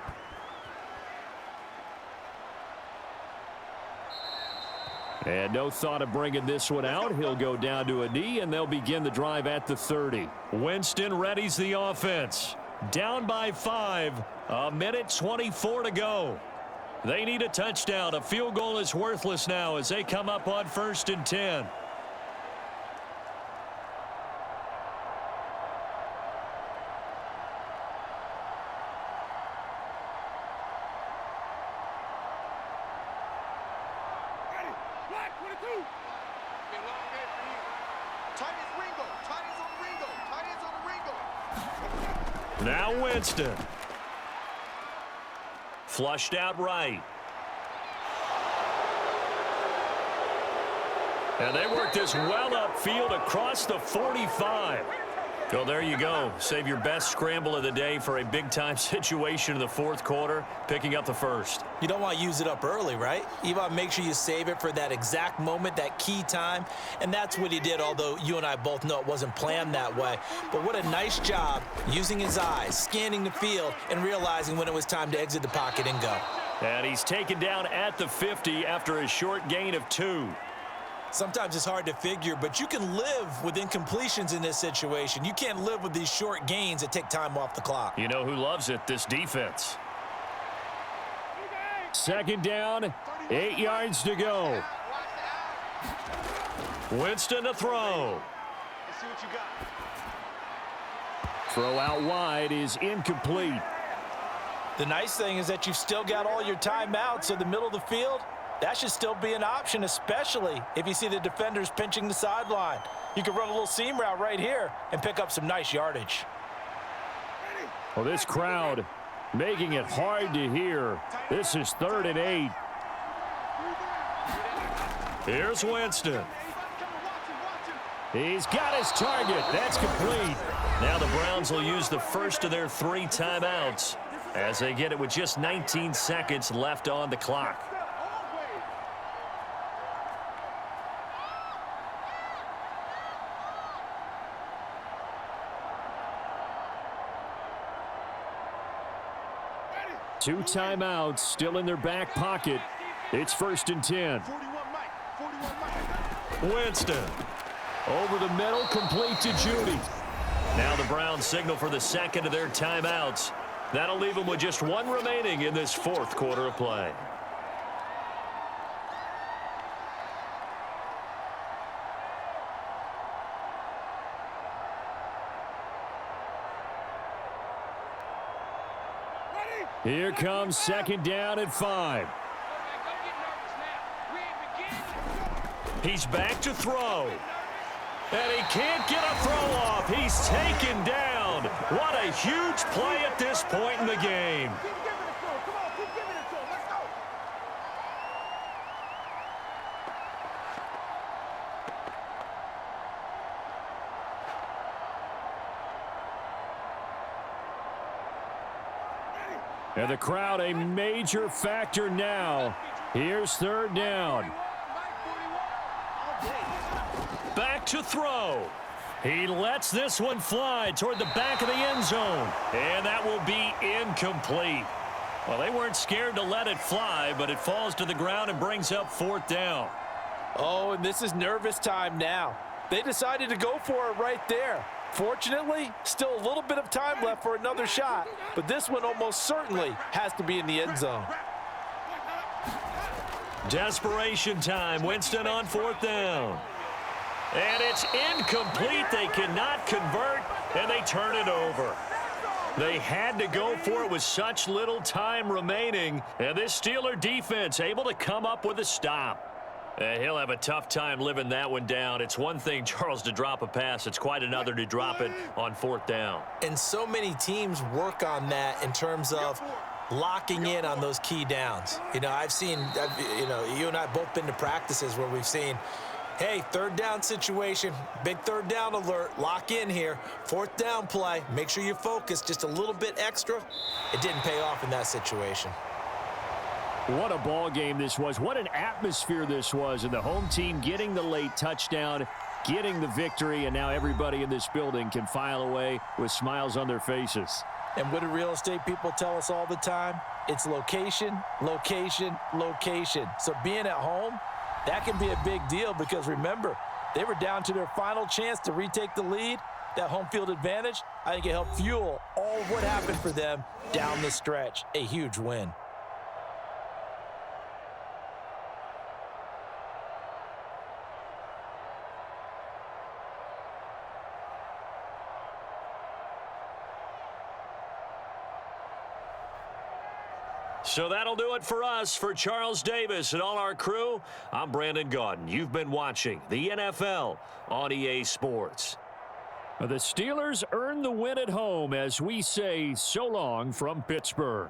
And no thought of bringing this one out. He'll go down to a knee, and they'll begin the drive at the 30. Winston readies the offense. Down by 5. 1:24 to go. They need a touchdown. A field goal is worthless now as they come up on 1st and 10. Now Winston. Flushed out right. And they work this well upfield across the 45. Well, there you go. Save your best scramble of the day for a big-time situation in the 4th quarter, picking up the 1st. You don't want to use it up early, right? You want to make sure you save it for that exact moment, that key time. And that's what he did, although you and I both know it wasn't planned that way. But what a nice job using his eyes, scanning the field, and realizing when it was time to exit the pocket and go. And he's taken down at the 50 after a short gain of 2. Sometimes it's hard to figure, but you can live with incompletions in this situation. You can't live with these short gains that take time off the clock. You know who loves it? This defense. Second down, 8 yards to go. Winston to throw. Let's see what you got. Throw out wide is incomplete. The nice thing is that you've still got all your timeouts, so the middle of the field, that should still be an option, especially if you see the defenders pinching the sideline. You can run a little seam route right here and pick up some nice yardage. Well, this crowd making it hard to hear. This is 3rd and 8. Here's Winston. He's got his target. That's complete. Now the Browns will use the first of their 3 timeouts as they get it with just 19 seconds left on the clock. Two timeouts still in their back pocket. It's 1st and 10. Winston. Over the middle, complete to Judy. Now the Browns signal for the second of their timeouts. That'll leave them with just 1 remaining in this 4th quarter of play. Here comes 2nd down and 5. He's back to throw. And he can't get a throw off. He's taken down. What a huge play at this point in the game. And the crowd a major factor now. Here's 3rd down. Back to throw. He lets this one fly toward the back of the end zone. And that will be incomplete. Well, they weren't scared to let it fly, but it falls to the ground and brings up 4th down. Oh, and this is nervous time now. They decided to go for it right there. Fortunately, still a little bit of time left for another shot, but this one almost certainly has to be in the end zone. Desperation time. Winston on 4th down. And it's incomplete. They cannot convert, and they turn it over. They had to go for it with such little time remaining, and this Steeler defense able to come up with a stop. He'll have a tough time living that one down. It's one thing, Charles, to drop a pass. It's quite another to drop it on 4th down. And so many teams work on that in terms of locking in on those key downs. You know, you and I have both been to practices where we've seen, hey, 3rd down situation, big 3rd down alert, lock in here, 4th down play, make sure you focus just a little bit extra. It didn't pay off in that situation. What a ball game this was. What an atmosphere this was. And the home team getting the late touchdown, getting the victory, and now everybody in this building can file away with smiles on their faces. And what do real estate people tell us all the time? It's location, location, location. So being at home, that can be a big deal because, remember, they were down to their final chance to retake the lead. That home field advantage, I think it helped fuel all of what happened for them down the stretch. A huge win. So that'll do it for us. For Charles Davis and all our crew, I'm Brandon Gaudin. You've been watching the NFL on EA Sports. The Steelers earn the win at home as we say so long from Pittsburgh.